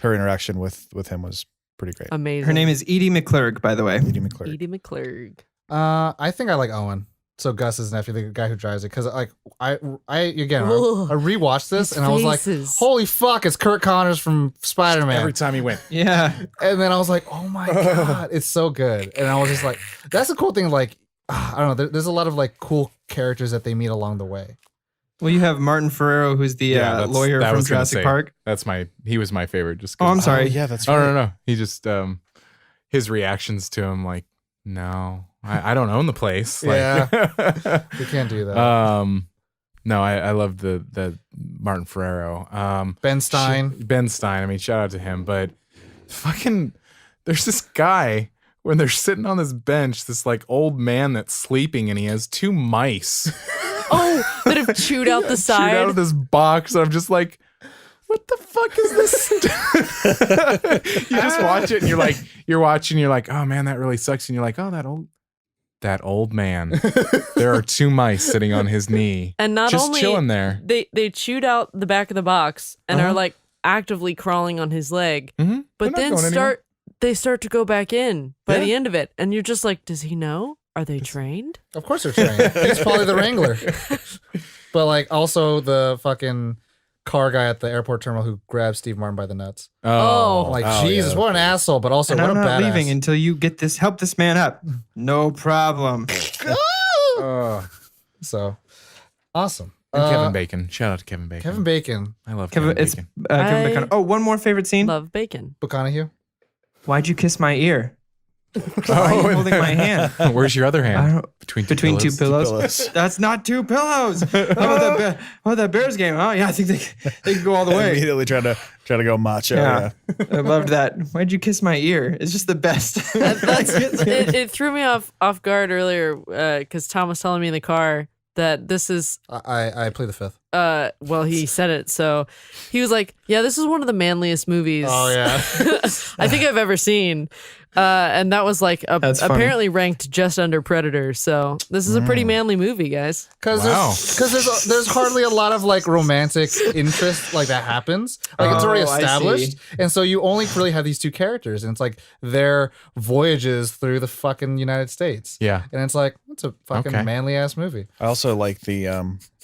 her interaction with him was pretty great. Amazing. Her name is Edie McClurg, by the way. Edie McClurg. Edie McClurg. I think I like Owen. So Gus's nephew, the guy who drives it, because like I rewatched this His and I was like, faces. holy fuck, it's Kurt Connors from Spider-Man. Every time he went. Yeah. And then I was like, oh my god, it's so good. And I was just like, that's the cool thing. Like, I don't know, there's a lot of like cool characters that they meet along the way. Well, you have Martin Ferrero, who's the lawyer from Jurassic Park. He was my favorite. Just Oh, I'm sorry. Yeah, that's Oh, right. no. He just, his reactions to him, like, no, I don't own the place. Like, Yeah. You can't do that. no, I love the Martin Ferrero. Ben Stein. Ben Stein. I mean, shout out to him. But fucking, there's this guy when they're sitting on this bench, this like old man that's sleeping, and he has two mice Oh, that have chewed out the side. shoot out of this box. And I'm just like, what the fuck is this? You just watch it and you're like, oh man, that really sucks. And you're like, oh, that old man. There are two mice sitting on his knee. And not just only chilling there. they chewed out the back of the box and are like actively crawling on his leg, Mm-hmm. but then they start to go back in by the end of it, and you're just like, does he know? Are they trained? Of course they're trained. He's probably the wrangler. But like also the fucking car guy at the airport terminal who grabbed Steve Martin by the nuts. Oh. Like, Jesus, what an asshole, but also And what I'm a not badass. leaving until you get help this man up. No problem. So, awesome. And Kevin Bacon. Shout out to Kevin Bacon. Kevin Bacon. I love Kevin It's Bacon. Kevin I Bacon. Oh, one more favorite scene. Love bacon. Buconahue. Why'd you kiss my ear? Why are you holding my hand? Where's your other I hand? don't- Between two pillows. pillows. That's not two pillows. The Bears game. Oh yeah, I think they can go all the way. Immediately trying to go macho. Yeah, I loved that. Why'd you kiss my ear? It's just the best. It threw me off guard earlier because Tom was telling me in the car that this is I play the fifth. well, he said it, so he was like, yeah, this is one of the manliest movies I think I've ever seen, and that was like That's funny. apparently ranked just under Predator, so this is a pretty manly movie, guys. Because there's hardly a lot of like romantic interest like that happens. Like it's already Oh, I established, see. and so you only really have these two characters, and it's like their voyages through the fucking United States. Yeah. And it's like it's a fucking Okay. manly ass movie. I also like the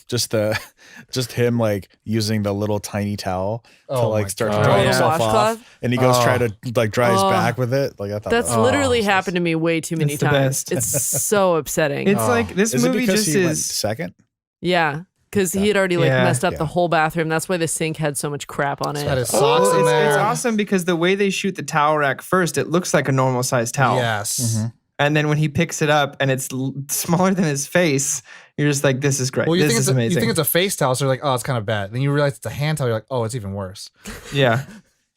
just him like using the little tiny towel to Oh like my start God. to dry Oh, yeah. himself off, Washcloth? and he goes try to like dry his back with it. Like I thought That's that was literally happened to me way too many It's the times. best. It's so upsetting. It's like this Is it movie because just he went is. second? Yeah, because he had already like Yeah. messed up Yeah. the whole bathroom. That's why the sink had so much crap on Had it. his socks in It's there. awesome because the way they shoot the towel rack first, it looks like a normal sized towel. Yes. And then when he picks it up and it's smaller than his face, you're just like, this is great. Well, you This think is it's amazing. you think it's a face towel, so you're like, oh, it's kind of bad. Then you realize it's a hand towel. You're like, oh, it's even worse. yeah.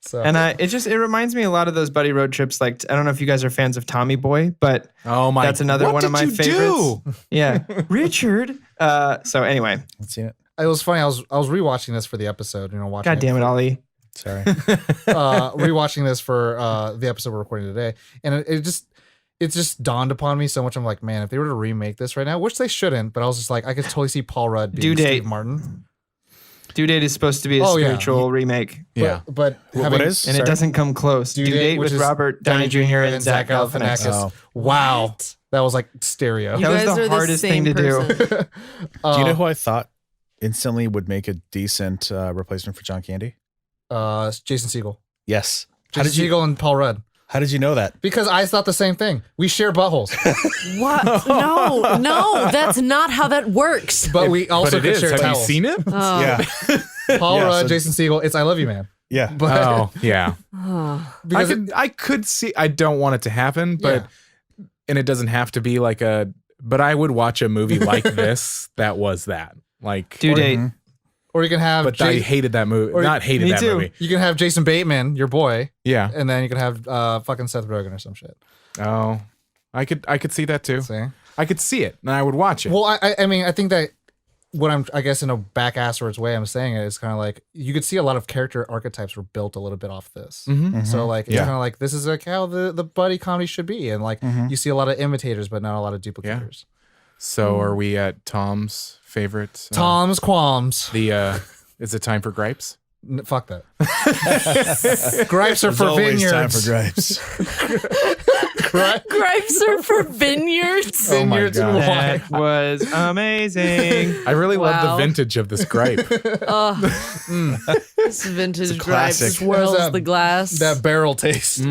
So And it reminds me a lot of those buddy road trips. Like, I don't know if you guys are fans of Tommy Boy, but Oh my! that's another what one of did my you favorites. do? Yeah. Richard. So anyway, Let's see it. it was funny. I was rewatching this for the episode. You know, watching. God damn it, Ollie. Sorry. Rewatching this for the episode we're recording today, and it just dawned upon me so much. I'm like, man, if they were to remake this right now, which they shouldn't, but I was just like, I could totally see Paul Rudd being Due date. Steve Martin. Due Date is supposed to be a spiritual remake. Yeah. But what is? And it doesn't come close. Due Date which with is Robert Downey Jr. and Zach Galifianakis. Oh. Wow. That was like stereo. You That was guys the are hardest thing same to do. person. Do you know who I thought instantly would make a decent replacement for John Candy? Jason Segel. Yes. Jason Segel and Paul Rudd. How did you know that? Because I thought the same thing. We share buttholes. What? No, that's not how that works. But we also But it could is. share Have you towels. seen it? Yeah. Paul Yeah, Rudd, so- Jason Segel. It's I Love You Man. Yeah. But Oh, yeah. because I could see. I don't want it to happen, but and it doesn't have to be like a. But I would watch a movie like this. That was that. Like Due Date. or you can have But I hated that movie. Not hated Me that too. movie. you can have Jason Bateman, your boy, Yeah. and then you can have fucking Seth Rogen or some shit. Oh, I could see that too. See? I could see it, and I would watch it. Well, I mean, I think that what I guess in a back-asswards way I'm saying it is kind of like you could see a lot of character archetypes were built a little bit off this. So like it's Yeah. kind of like this is like how the buddy comedy should be, and like you see a lot of imitators but not a lot of duplicators. So are we at Tom's favorite? Tom's qualms. The is it time for gripes? Fuck that. Gripes are There's for always vineyards. time for gripes. Gripes are for vineyards. Oh my Vineyards and God. wine. That was amazing. I really love Wow. the vintage of this gripe. This vintage gripes classic. swirls That- the glass. That barrel taste,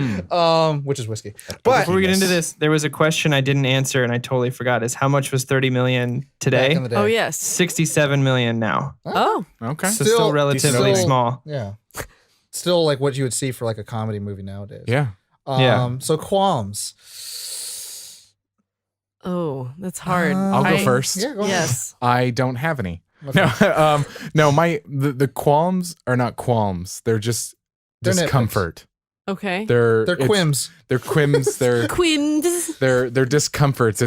which is whiskey. But Before we get into this, there was a question I didn't answer and I totally forgot. Is how much was 30 million today? back in the day. Oh yes. 67 million now. Oh, Okay. So still relatively still- small. Yeah. Still like what you would see for like a comedy movie nowadays. Yeah. Yeah. So qualms. oh, that's hard. I'll go I- first. Yeah, go ahead. Yes. I don't have any. No, no. The qualms are not qualms. They're just They're discomfort. Okay. They're They're quims. They're quims. They're Quins. they're discomforts.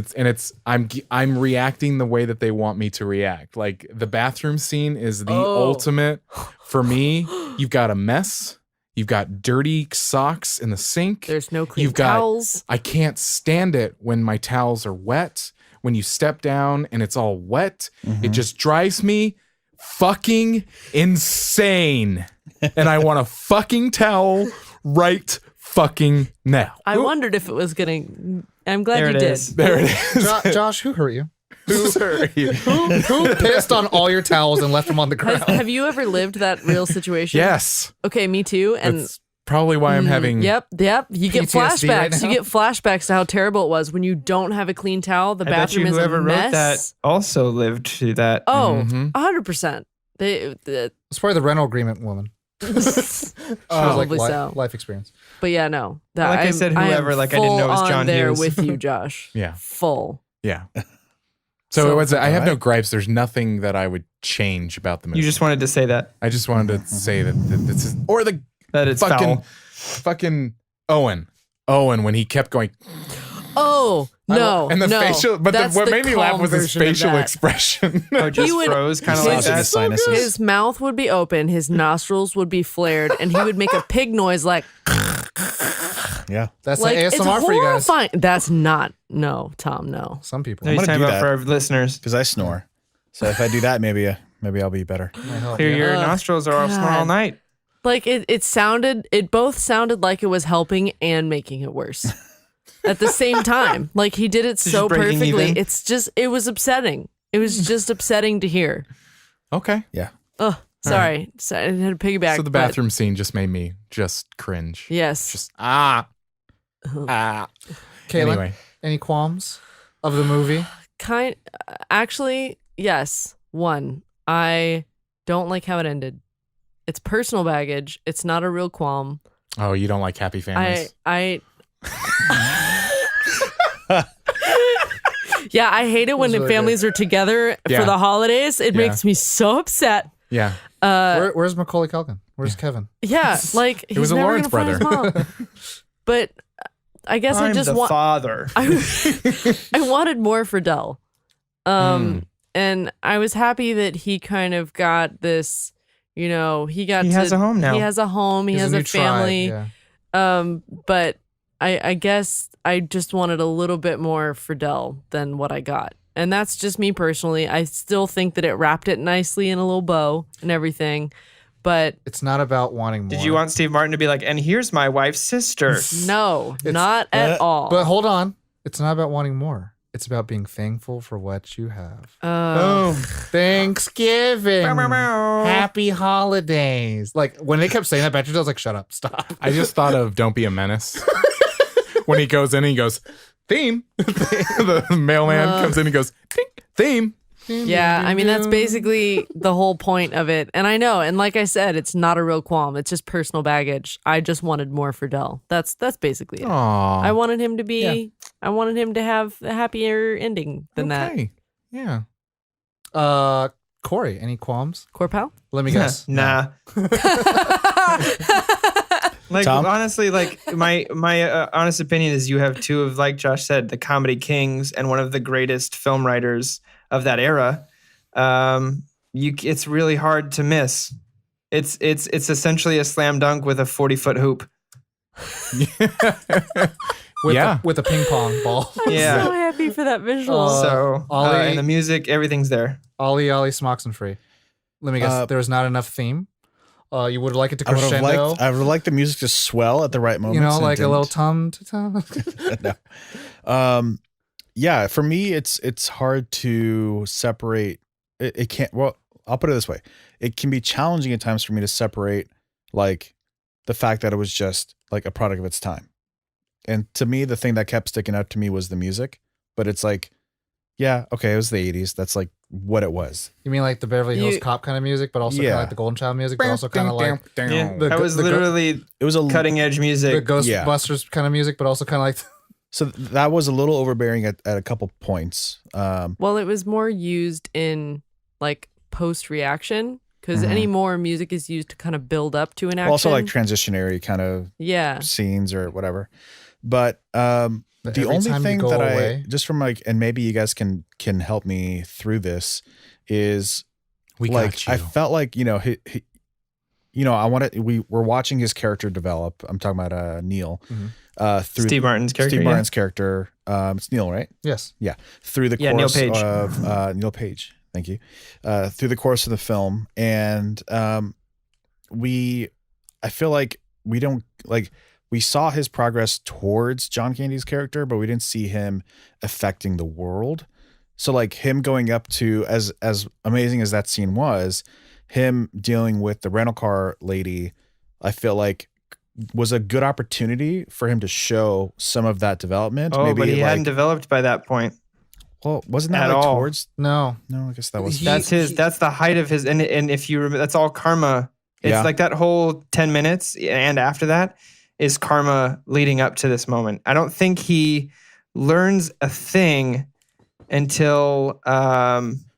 I'm reacting the way that they want me to react. Like the bathroom scene is the ultimate for me. You've got a mess. You've got dirty socks in the sink. There's no clean You've got- towels. I can't stand it when my towels are wet. When you step down and it's all wet, it just drives me fucking insane. And I want a fucking towel right fucking now. I wondered if it was getting. I'm glad There you it did. is. There it is. Josh, who hurt you? Sorry. Who pissed on all your towels and left them on the ground? Have you ever lived that real situation? Yes. Okay, me too. And That's probably why I'm having. Yep. You get PTSD right flashbacks. now? You get flashbacks to how terrible it was when you don't have a clean towel. The I bet you bathroom is whoever a wrote mess. that also lived through that. Oh, Mhm. 100%. It's probably the rental agreement woman. Probably like so. life experience. But yeah, no. That, Like I I'm- said, am whoever, like I didn't know it was full on John there Hughes. with you, Josh. Yeah. Full. Yeah. So, So- it was, I have no Alright. gripes. There's nothing that I would change about the movie. You just wanted to say that. I just wanted to say that this is, or the That it's fucking, foul. Owen when he kept going. Oh, no. And the no. facial, but That's what the made me laugh calm was his version of facial that. expression. Oh, just He would- froze, kind of his- like that. His sinuses. His mouth would be open, his nostrils would be flared, and he would make a pig noise like Yeah. That's like the it's ASMR for you guys. horrifying. That's not no, Tom, no. Some people. No, he's gonna talking do about that. for our listeners. Because I snore. So if I do that, maybe I'll be better. Clear your Ugh, nostrils or I'll snore all God. night. Like it both sounded like it was helping and making it worse. At the same time. Like he did it so breaking perfectly. even? It was upsetting. It was just upsetting to hear. Okay. Yeah. Oh, sorry. So I had to piggyback. So the but bathroom scene just made me just cringe. Yes. Just Caitlin, Anyway. any qualms of the movie? Actually, yes. One, I don't like how it ended. It's personal baggage. It's not a real qualm. Oh, you don't like happy families? Yeah, I hate it when That's really families are together Yeah. for the holidays. It Yeah. makes me so upset. Yeah. Where's Macaulay Culkin? Where's Kevin? Yeah, like It was he's a never Lawrence gonna find his mom. But I guess I I'm just the want. father. I wanted more for Dell. And I was happy that he kind of got this, he has a home now. He has a home, he There's has new a family. tribe, yeah. But I guess I just wanted a little bit more for Dell than what I got. And that's just me personally. I still think that it wrapped it nicely in a little bow and everything. But it's not about wanting more. Did you want Steve Martin to be like, and here's my wife's sister? no, not at all. But hold on. It's not about wanting more. It's about being thankful for what you have. Boom. Thanksgiving. Meow, meow, meow. Happy holidays. Like when they kept saying that, Patrick, I was like, shut up, stop. I just thought of Don't Be a Menace. When he goes in, he goes, theme. The mailman comes in and goes, tink, theme. Yeah, I mean, that's basically the whole point of it. And I know, and like I said, it's not a real qualm. It's just personal baggage. I just wanted more for Dell. That's basically it. Aww. I wanted him to be, I wanted him to have a happier ending than that. Yeah. Corey, any qualms? Corpow? Let me guess. Nah. Like, Tom? honestly, like my honest opinion is you have two of, like Josh said, the comedy kings and one of the greatest film writers of that era. It's really hard to miss. It's essentially a slam dunk with a 40-foot hoop. With a ping pong ball. Yeah. I'm so happy for that visual. So Ollie- and the music, everything's there. Ollie smocks and free. Let me guess. There was not enough theme. You would like it to I would have crescendo. liked. I would have liked the music to swell at the right moment. You know, like a little tum to tum. No. Yeah, for me, it's hard to separate. It can't. Well, I'll put it this way: it can be challenging at times for me to separate, like, the fact that it was just like a product of its time. And to me, the thing that kept sticking out to me was the music. But it's like, yeah, okay, it was the 80s. That's like what it was. You mean like the Beverly Hills Cop kind of music, but also kind of like the Golden Child music, but also kind of like Yeah, The- that was the- literally It was a cutting edge the music. Ghostbusters kind of music, but also kind of like So that was a little overbearing at a couple points. Well, it was more used in like post reaction because any more music is used to kind of build up to an action. Also like transitionary kind of scenes or whatever. But the every only time you thing go that away- I just from like, and maybe you guys can help me through this, is We like got you. I felt like he we're watching his character develop. I'm talking about Neil through Steve Martin's character. Steve yeah. Martin's character. It's Neil, right? yes. Yeah, through the Yeah, Neil course Page. of Neil Page. Thank you. Through the course of the film, and I feel like we don't like. We saw his progress towards John Candy's character, but we didn't see him affecting the world. So like him going up to, as amazing as that scene was, him dealing with the rental car lady, I feel like was a good opportunity for him to show some of that development. Oh, Maybe but he like, hadn't developed by that point. well, wasn't that at like all. towards? No. No, I guess that was. That's the height of his, and if you remember, that's all karma. It's like that whole 10 minutes and after that is karma leading up to this moment. I don't think he learns a thing until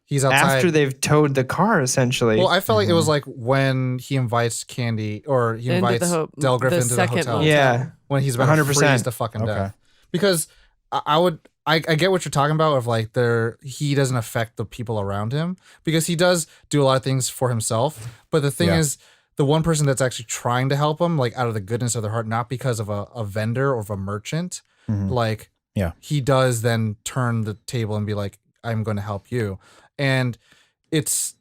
He's outside. after they've towed the car, essentially. Well, I felt like it was like when he invites Candy or he Into invites the Del Griffin the into the second hotel. motel. Yeah. When he's about 100%. 100%. to freeze to fucking Okay. death. Because I get what you're talking about of like he doesn't affect the people around him because he does do a lot of things for himself. But the thing is, the one person that's actually trying to help him, like out of the goodness of their heart, not because of a vendor or of a merchant, like he does then turn the table and be like, I'm going to help you. And it's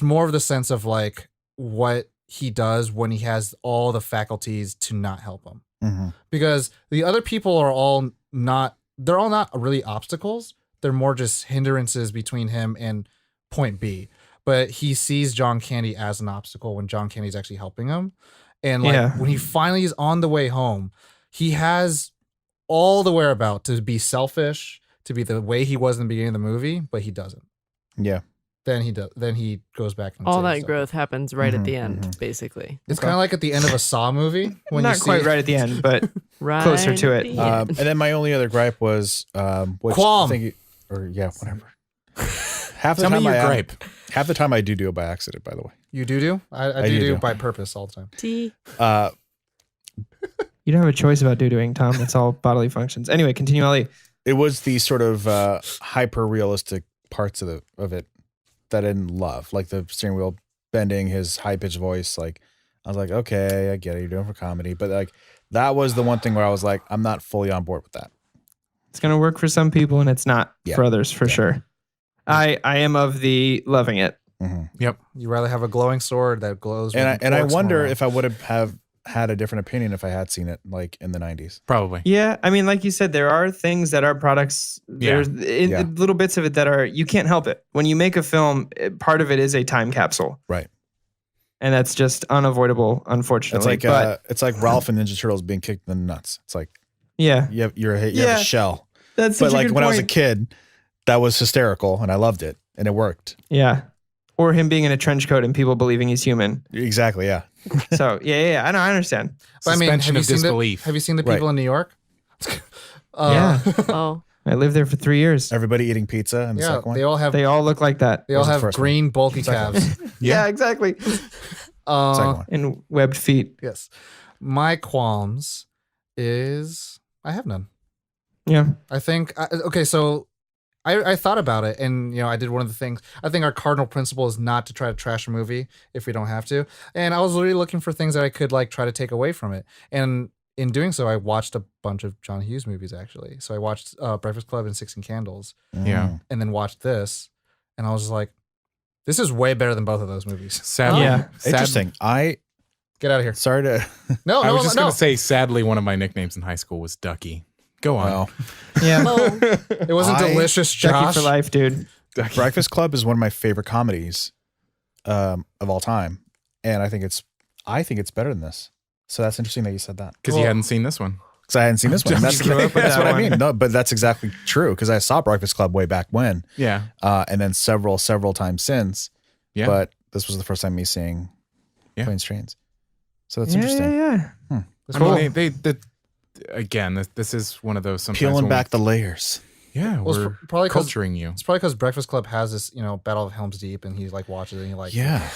more of the sense of like what he does when he has all the faculties to not help him. Because the other people are all not really obstacles. They're more just hindrances between him and point B. But he sees John Candy as an obstacle when John Candy's actually helping him. And like when he finally is on the way home, he has all the whereabout to be selfish, to be the way he was in the beginning of the movie, but he doesn't. Yeah. Then he does. Then he goes back and All saves that stuff. growth happens right at the end, basically. It's kind of like at the end of a Saw movie when not you quite see right at the end, but Right closer to at it. the end. And then my only other gripe was which Qualm. I think, whatever. Half the Tell me time your I gripe. Half the time I do it by accident, by the way. You do? I do do do. by purpose all the time. T. you don't have a choice about doo-dooing, Tom. That's all bodily functions. Anyway, continue, Ollie. It was the sort of hyper realistic parts of it that I didn't love, like the steering wheel bending, his high pitched voice. Like I was like, okay, I get it, you're doing it for comedy, but like that was the one thing where I was like, I'm not fully on board with that. It's going to work for some people and it's not for others, for sure. I am of the loving it. Yep. You rather have a glowing sword that glows. And I wonder if I would have had a different opinion if I had seen it like in the 90s. Probably. Yeah, I mean, like you said, there are things that are products. There's little bits of it that are, you can't help it. When you make a film, part of it is a time capsule. Right. And that's just unavoidable, unfortunately. It's like Ralph and Ninja Turtles being kicked in the nuts. It's like, yeah, you have a shell. That's such but like a good when point. I was a kid, that was hysterical and I loved it and it worked. Yeah. Or him being in a trench coat and people believing he's human. Exactly. Yeah. So yeah, I know, I understand. But I mean, Suspension of disbelief. Have you seen the people in New York? Yeah. Oh. I lived there for 3 years. Everybody eating pizza and the second one. They all look like that. They all Was the have first green bulky calves. Yeah, exactly. Second one. And webbed feet. Yes. My qualms is I have none. Yeah. I think okay, so I thought about it, and I did one of the things. I think our cardinal principle is not to try to trash a movie if we don't have to. And I was really looking for things that I could like try to take away from it. And in doing so, I watched a bunch of John Hughes movies actually. So I watched Breakfast Club and 16 Candles, Yeah. and then watched this, and I was just like, this is way better than both of those movies. Sadly. Yeah. Interesting. Get out of here. Sorry to. No, I was just no. going to say, sadly, one of my nicknames in high school was Ducky. Go on. Well, Yeah. Oh. It wasn't delicious, Ducky Josh. for life, dude. Breakfast Club is one of my favorite comedies of all time, and I think it's better than this. So that's interesting that you said that Because you hadn't seen this one. because I hadn't seen this one. That's, grew up with that's that what I one. mean. No, but that's exactly true because I saw Breakfast Club way back when, Yeah. and then several times since. Yeah. But this was the first time me seeing Planes, Trains. So that's interesting. Yeah. I mean, again, this is one of those sometimes Peeling when back the layers. Well, we're it's probably 'cause- culturing you. It's probably because Breakfast Club has this, Battle of Helm's Deep, and he like watches it and he like, Yeah.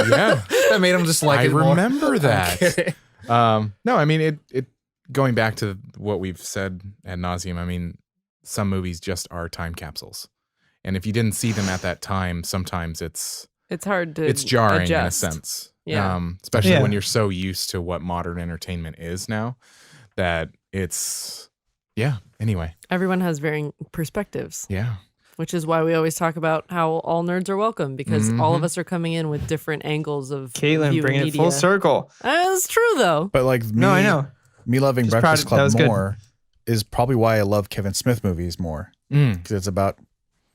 Yeah. that made him just like I it more. remember I'm that. kidding. No, I mean it going back to what we've said ad nauseum, I mean, some movies just are time capsules. And if you didn't see them at that time, sometimes it's hard to jarring adjust. in a sense. Yeah. Especially when you're so used to what modern entertainment is now that it's anyway. Everyone has varying perspectives, Yeah. which is why we always talk about how all nerds are welcome because all of us are coming in with different angles of Caitlin viewing bringing it media. full circle. That's true though. But like me, I know. me loving Just Breakfast proud- that Club was good. more is probably why I love Kevin Smith movies more because it's about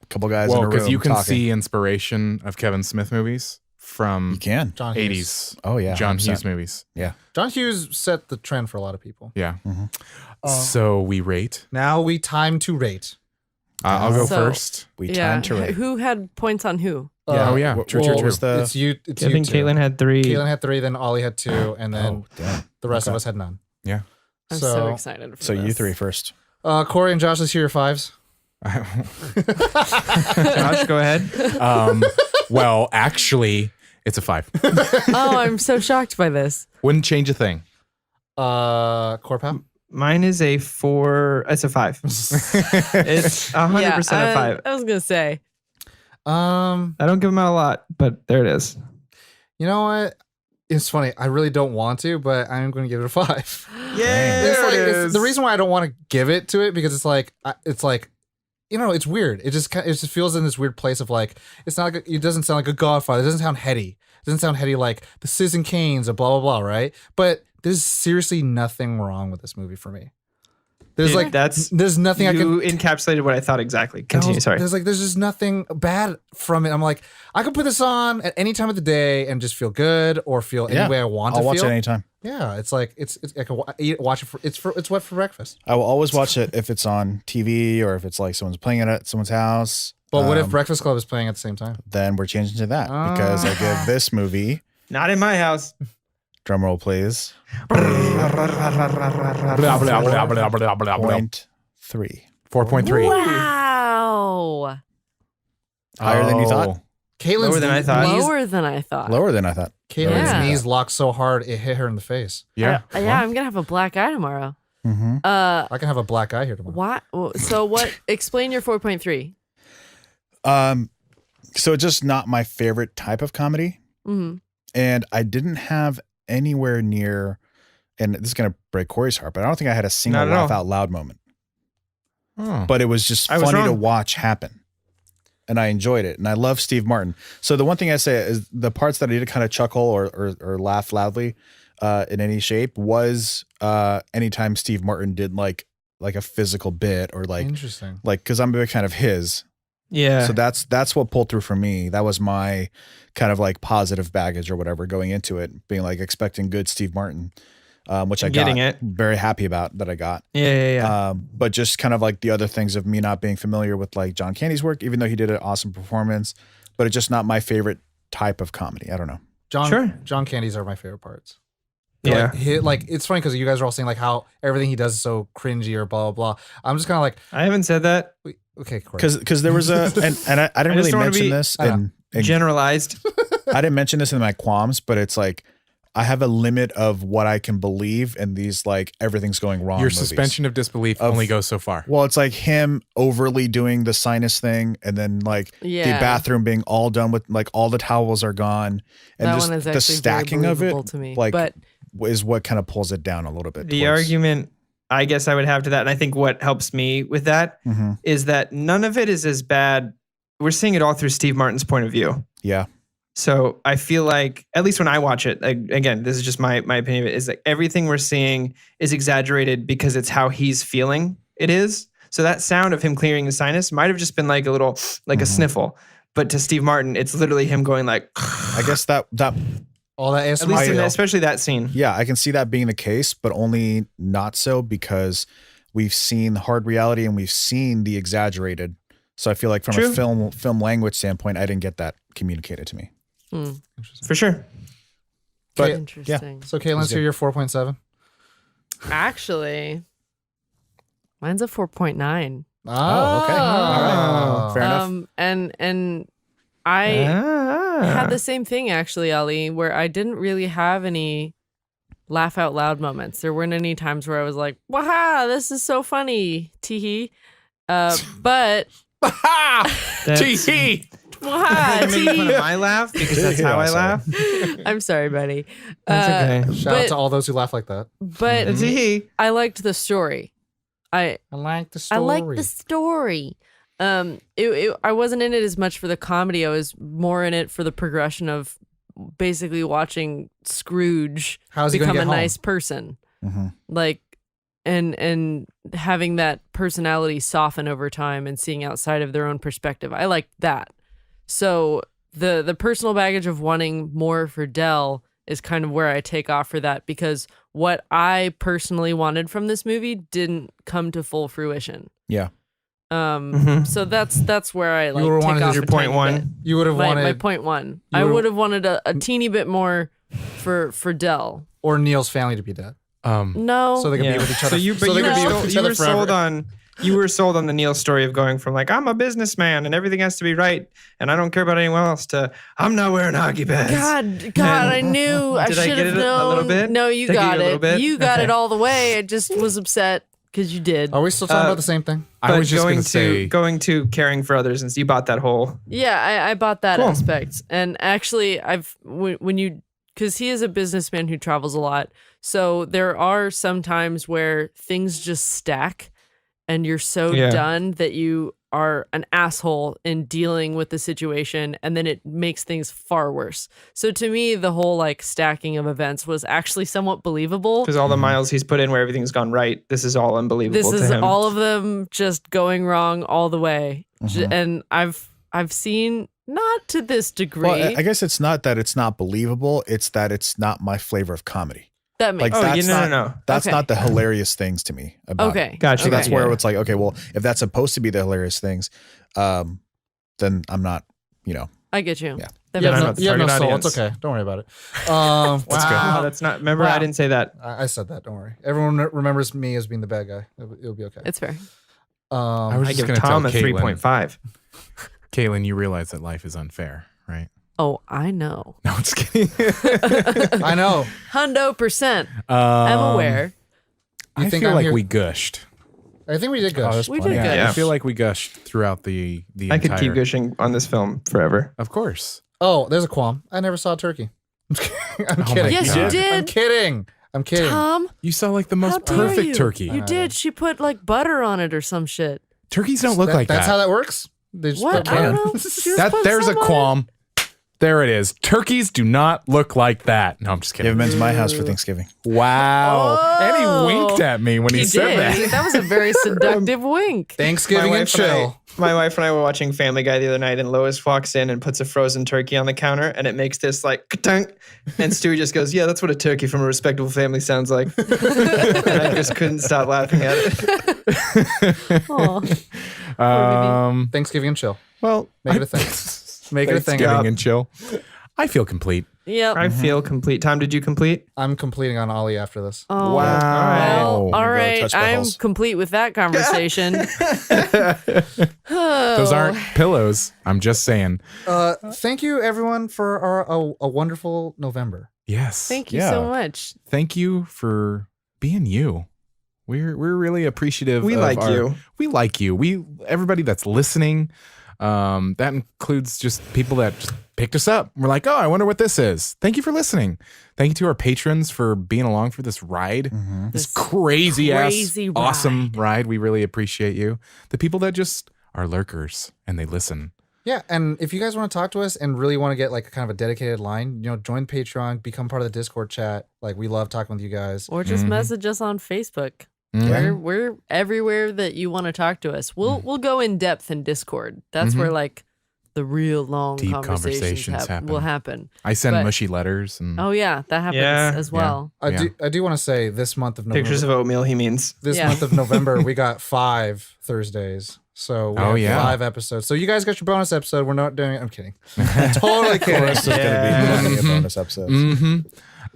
a couple guys in a room Because you can talking. see inspiration of Kevin Smith movies from You can. John 80s Hughes. Oh yeah. John 100%. Hughes movies. Yeah. John Hughes set the trend for a lot of people. Yeah. Mm-hmm. So we rate. Now we time to rate. I'll go So- first. We Yeah. time to rate. Who had points on who? Oh, yeah. What- True, what true, true. was the- It's you. It's I you think two. Caitlin had 3. Caitlin had 3, then Ollie had 2, and then damn. the rest of Okay. us had none. Yeah. I'm so excited for So this. you 3 first. Corey and Josh, let's hear your 5s. Josh, go ahead. Well, actually, it's a 5. Oh, I'm so shocked by this. Wouldn't change a thing. Corpap. Mine is a 4. It's a 5. It's 100% a 5. I was gonna say. I don't give them out a lot, but there it is. You know what? It's funny. I really don't want to, but I'm going to give it a 5. Yeah, It's the reason why I don't want to give it to it because it's like it's weird. It just feels in this weird place of like it's not. It doesn't sound like a Godfather. It doesn't sound heady. It doesn't sound heady like the Citizen Kanes or blah blah blah. Right? But there's seriously nothing wrong with this movie for me. There's there's nothing I can. You encapsulated what I thought exactly. Continue. Sorry. There's just nothing bad from it. I'm like, I could put this on at any time of the day and just feel good or feel any way I want to I'll feel. watch it anytime. Yeah, it's like it's I can watch it it's what for breakfast. I will always watch it if it's on TV or if it's like someone's playing it at someone's house. But what if Breakfast Club is playing at the same time? Then we're changing to that because I give this movie, Not in my house. drum roll please, 0.3. 4.3. Wow. Higher than you thought? Caitlin's Lower than I thought. Lower than I thought. Lower than I thought. Caitlin's Yeah. knees locked so hard it hit her in the face. Yeah. Yeah, I'm gonna have a black eye tomorrow. Mm-hmm. I can have a black eye here tomorrow. What? So what? Explain your 4.3. So it's just not my favorite type of comedy. Mm-hmm. And I didn't have anywhere near, and this is going to break Corey's heart, but I don't think I had a single Not at all. laugh out loud moment. Oh. But it was just I was funny to wrong. watch happen. and I enjoyed it. And I love Steve Martin. So the one thing I say is the parts that I did kind of chuckle or laugh loudly in any shape was anytime Steve Martin did like a physical bit or like interesting, like because I'm a big fan of his. Yeah. So that's what pulled through for me. That was my kind of like positive baggage or whatever going into it, being like expecting good Steve Martin, which I got very happy about that I got. Yeah. But just kind of like the other things of me not being familiar with like John Candy's work, even though he did an awesome performance, but it's just not my favorite type of comedy. I don't know. John Candy's are my favorite parts. Yeah. Like it's funny because you guys are all saying like how everything he does is so cringy or blah, blah, blah. I'm just kind of like, I haven't said that. Okay, because there was and I didn't really mention this and generalized. I didn't mention this in my qualms, but it's like I have a limit of what I can believe in these like everything's going wrong. Your movies. suspension of disbelief only goes so far. Well, it's like him overly doing the sinus thing, and then like the bathroom being all done with like all the towels are gone, and that just one is the stacking of it to me, like is what kind of pulls it down a little bit. The argument I guess I would have to that, and I think what helps me with that is that none of it is as bad. We're seeing it all through Steve Martin's point of view. Yeah. So I feel like, at least when I watch it, again, this is just my opinion of it, is that everything we're seeing is exaggerated because it's how he's feeling it is. So that sound of him clearing the sinus might have just been like a little, like a sniffle. But to Steve Martin, it's literally him going like, I guess that all that ASMR, at least especially that scene. Yeah, I can see that being the case, but only not so because we've seen hard reality and we've seen the exaggerated. So I feel like from a film language standpoint, I didn't get that communicated to me. For sure. But interesting. Yeah. So Caitlin, let's hear your 4.7. Actually, mine's a 4.9. Oh, okay. All right. Fair enough. And I had the same thing actually, Ali, where I didn't really have any laugh out loud moments. There weren't any times where I was like, "Waha, this is so funny." Teehee. But Teehee. Waha, making fun of my laugh because that's how I laugh. I'm sorry, buddy. That's okay. Shout out to all those who laugh like that. But I liked the story. I like the story. I like the story. I wasn't in it as much for the comedy. I was more in it for the progression of basically watching Scrooge become a nice person. Like, and having that personality soften over time and seeing outside of their own perspective. I liked that. So the personal baggage of wanting more for Del is kind of where I take off for that, because what I personally wanted from this movie didn't come to full fruition. Yeah. So that's where I like take off your point one. You would have wanted my point one. I would have wanted a teeny bit more for Del or Neil's family to be dead. No, so they can be with each other. You were sold on the Neil story of going from like, I'm a businessman and everything has to be right and I don't care about anyone else, to I'm not wearing hockey pads. God, I knew. I should have known. A little bit? No, you got it. You got it all the way. I just was upset because you did. Are we still talking about the same thing? I was just going to say going to caring for others, and you bought that whole. Yeah, I bought that aspect, and actually, because he is a businessman who travels a lot, so there are some times where things just stack. And you're so done that you are an asshole in dealing with the situation, and then it makes things far worse. So to me, the whole like stacking of events was actually somewhat believable. Because all the miles he's put in where everything's gone right, this is all unbelievable. This is all of them just going wrong all the way. And I've seen, not to this degree. Well, I guess it's not that it's not believable; it's that it's not my flavor of comedy. That makes sense. No. That's not the hilarious things to me about it. Gotcha. So that's where it's like, okay, well, if that's supposed to be the hilarious things, then I'm not, I get you. Yeah. You have no soul. It's okay. Don't worry about it. Wow, that's not. Remember, I didn't say that. I said that. Don't worry. Everyone remembers me as being the bad guy. It'll be okay. It's fair. I give Tom a 3.5. Caitlin, you realize that life is unfair, right? Oh, I know. No, I'm just kidding. I know. 100%. I'm aware. I feel like we gushed. I think we did gush. We did gush. I feel like we gushed throughout the entire... I could keep gushing on this film forever. Of course. Oh, there's a qualm. I never saw Turkey. I'm kidding. Yes, you did. I'm kidding. Tom, you saw like the most perfect turkey. You did. She put like butter on it or some shit. Turkeys don't look like that. That's how that works? They just What? put I don't mutton. know. Just put There's a some on it. qualm. There it is. Turkeys do not look like that. No, I'm just You kidding. haven't been to my house for Thanksgiving. Wow. And he winked at me when he, He said did. that. That was a very seductive wink. Thanksgiving and chill. My wife and I were watching Family Guy the other night, and Lois walks in and puts a frozen turkey on the counter, and it makes this like ka-tunk, and Stewie just goes, "Yeah, that's what a turkey from a respectable family sounds like." And I just couldn't stop laughing at it. Aw. Thanksgiving and chill. Well, Make it a thing. Make it a thing. Thanksgiving and chill. I feel complete. Yep. I feel complete. Tom, did you complete? I'm completing on Ollie after this. Oh, Wow. Well, all Go right. touch I'm buttholes. complete with that conversation. Those aren't pillows. I'm just saying. Thank you, everyone, for a wonderful November. Yes. Thank you Yeah. so much. Thank you for being you. We're really appreciative. We of like you. We like you. Everybody that's listening. That includes just people that just picked us up. We're like, oh, I wonder what this is. Thank you for listening. Thank you to our patrons for being along for this ride. This crazy crazy ass, awesome ride. We really appreciate you. The people that just are lurkers and they listen. Yeah, and if you guys want to talk to us and really want to get like kind of a dedicated line, join Patreon, become part of the Discord chat. Like, we love talking with you guys. Or just message us on Facebook. Mhm. We're everywhere that you want to talk to us. We'll go in depth in Discord. That's where like the real long Deep conversations conversations will happen. I send But- mushy letters and Oh yeah, that happens Yeah. as well. I do want to say this month of November. Pictures of oatmeal, he means. This Yeah. month of November, we got 5 Thursdays. So we Oh, have yeah. 5 episodes. So you guys got your bonus episode. We're not doing it. I'm kidding. Totally kidding. This is going to be a bonus episode.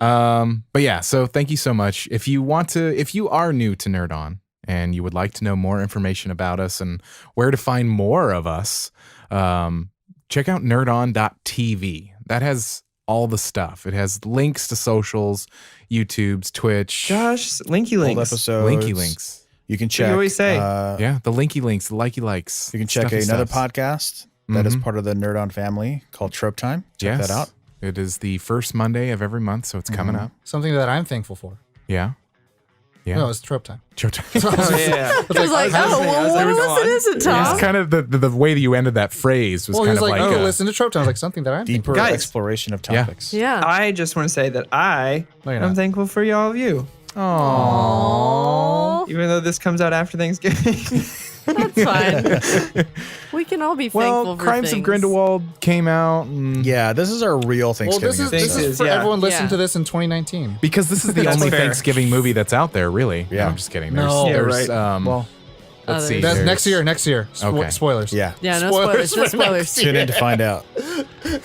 But yeah, so thank you so much. If you are new to Nerd On and you would like to know more information about us and where to find more of us, check out nerdon.tv. That has all the stuff. It has links to socials, YouTube's, Twitch. Josh, linky Old links. episodes. Linky links. You can you check. always say. Yeah, the linky links, the likey likes. You can check stuffy another stuffs. podcast that is part of the Nerd On family called Trope Time. Check Yes. that out. It is the first Monday of every month, so it's coming up. Something that I'm thankful for. Yeah. Yeah. No, it's trope time. Trope Time. Oh, yeah. I was like, I was oh, listening. I was well, like, what go else on. is it, Tom? It's kind of the way that you ended that phrase was Well, he kind was of like, like oh, listen to trope time. I was like, something that I'm thankful Deeper for. Guys. exploration of topics. Yeah. I just want to say that I No, you're am not. thankful for all of you. Aww. Even though this comes out after Thanksgiving. That's fine. We can all be thankful well, for Crimes things. of Grindelwald came out and Yeah, this is our real Well, Thanksgiving. this is Thanksgiving. for Yeah. everyone listening Yeah. to this in 2019. because this is the That's only fair. Thanksgiving movie that's out there, really. Yeah. No, I'm just kidding. No. Yeah, There's right. well, let's see. That's there's- next year. Okay. Spoilers. yeah. Yeah, no spoilers. No spoilers. Tune in to find out. I'm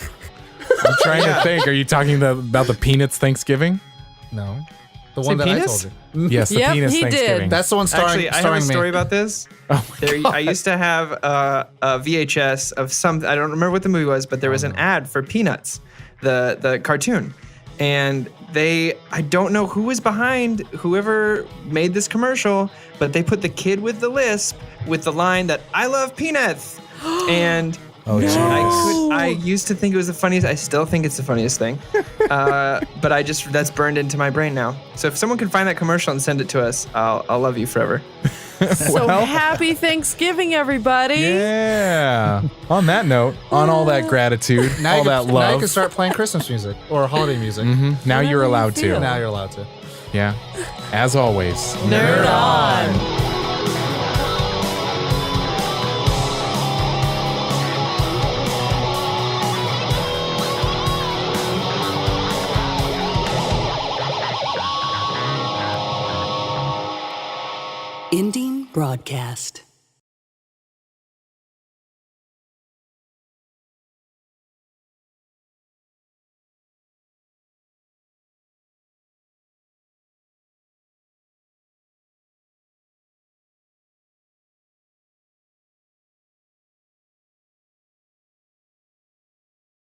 trying to think. Are you talking about the Peanuts Thanksgiving? No. The Say one that penis? I told you. Yes, the Yep, Peanuts he did. Thanksgiving. That's the one Actually, I have a starring story me. about this. oh my God. I used to have a VHS of some. I don't remember what the movie was, but there was an ad for Peanuts, the cartoon, and I don't know who was behind whoever made this commercial, but they put the kid with the lisp with the line that "I love peanuts," and. Oh, yeah. I used to think it was the funniest. I still think it's the funniest thing, but that's burned into my brain now. So if someone can find that commercial and send it to us, I'll love you forever. So happy Thanksgiving, everybody. Yeah. On that note, on all that gratitude, Now all you that can, Now you love, can start playing Christmas music or holiday music. now you're Whatever you allowed feel. to. Now you're allowed to. Yeah. As always. Nerd on. Ending broadcast.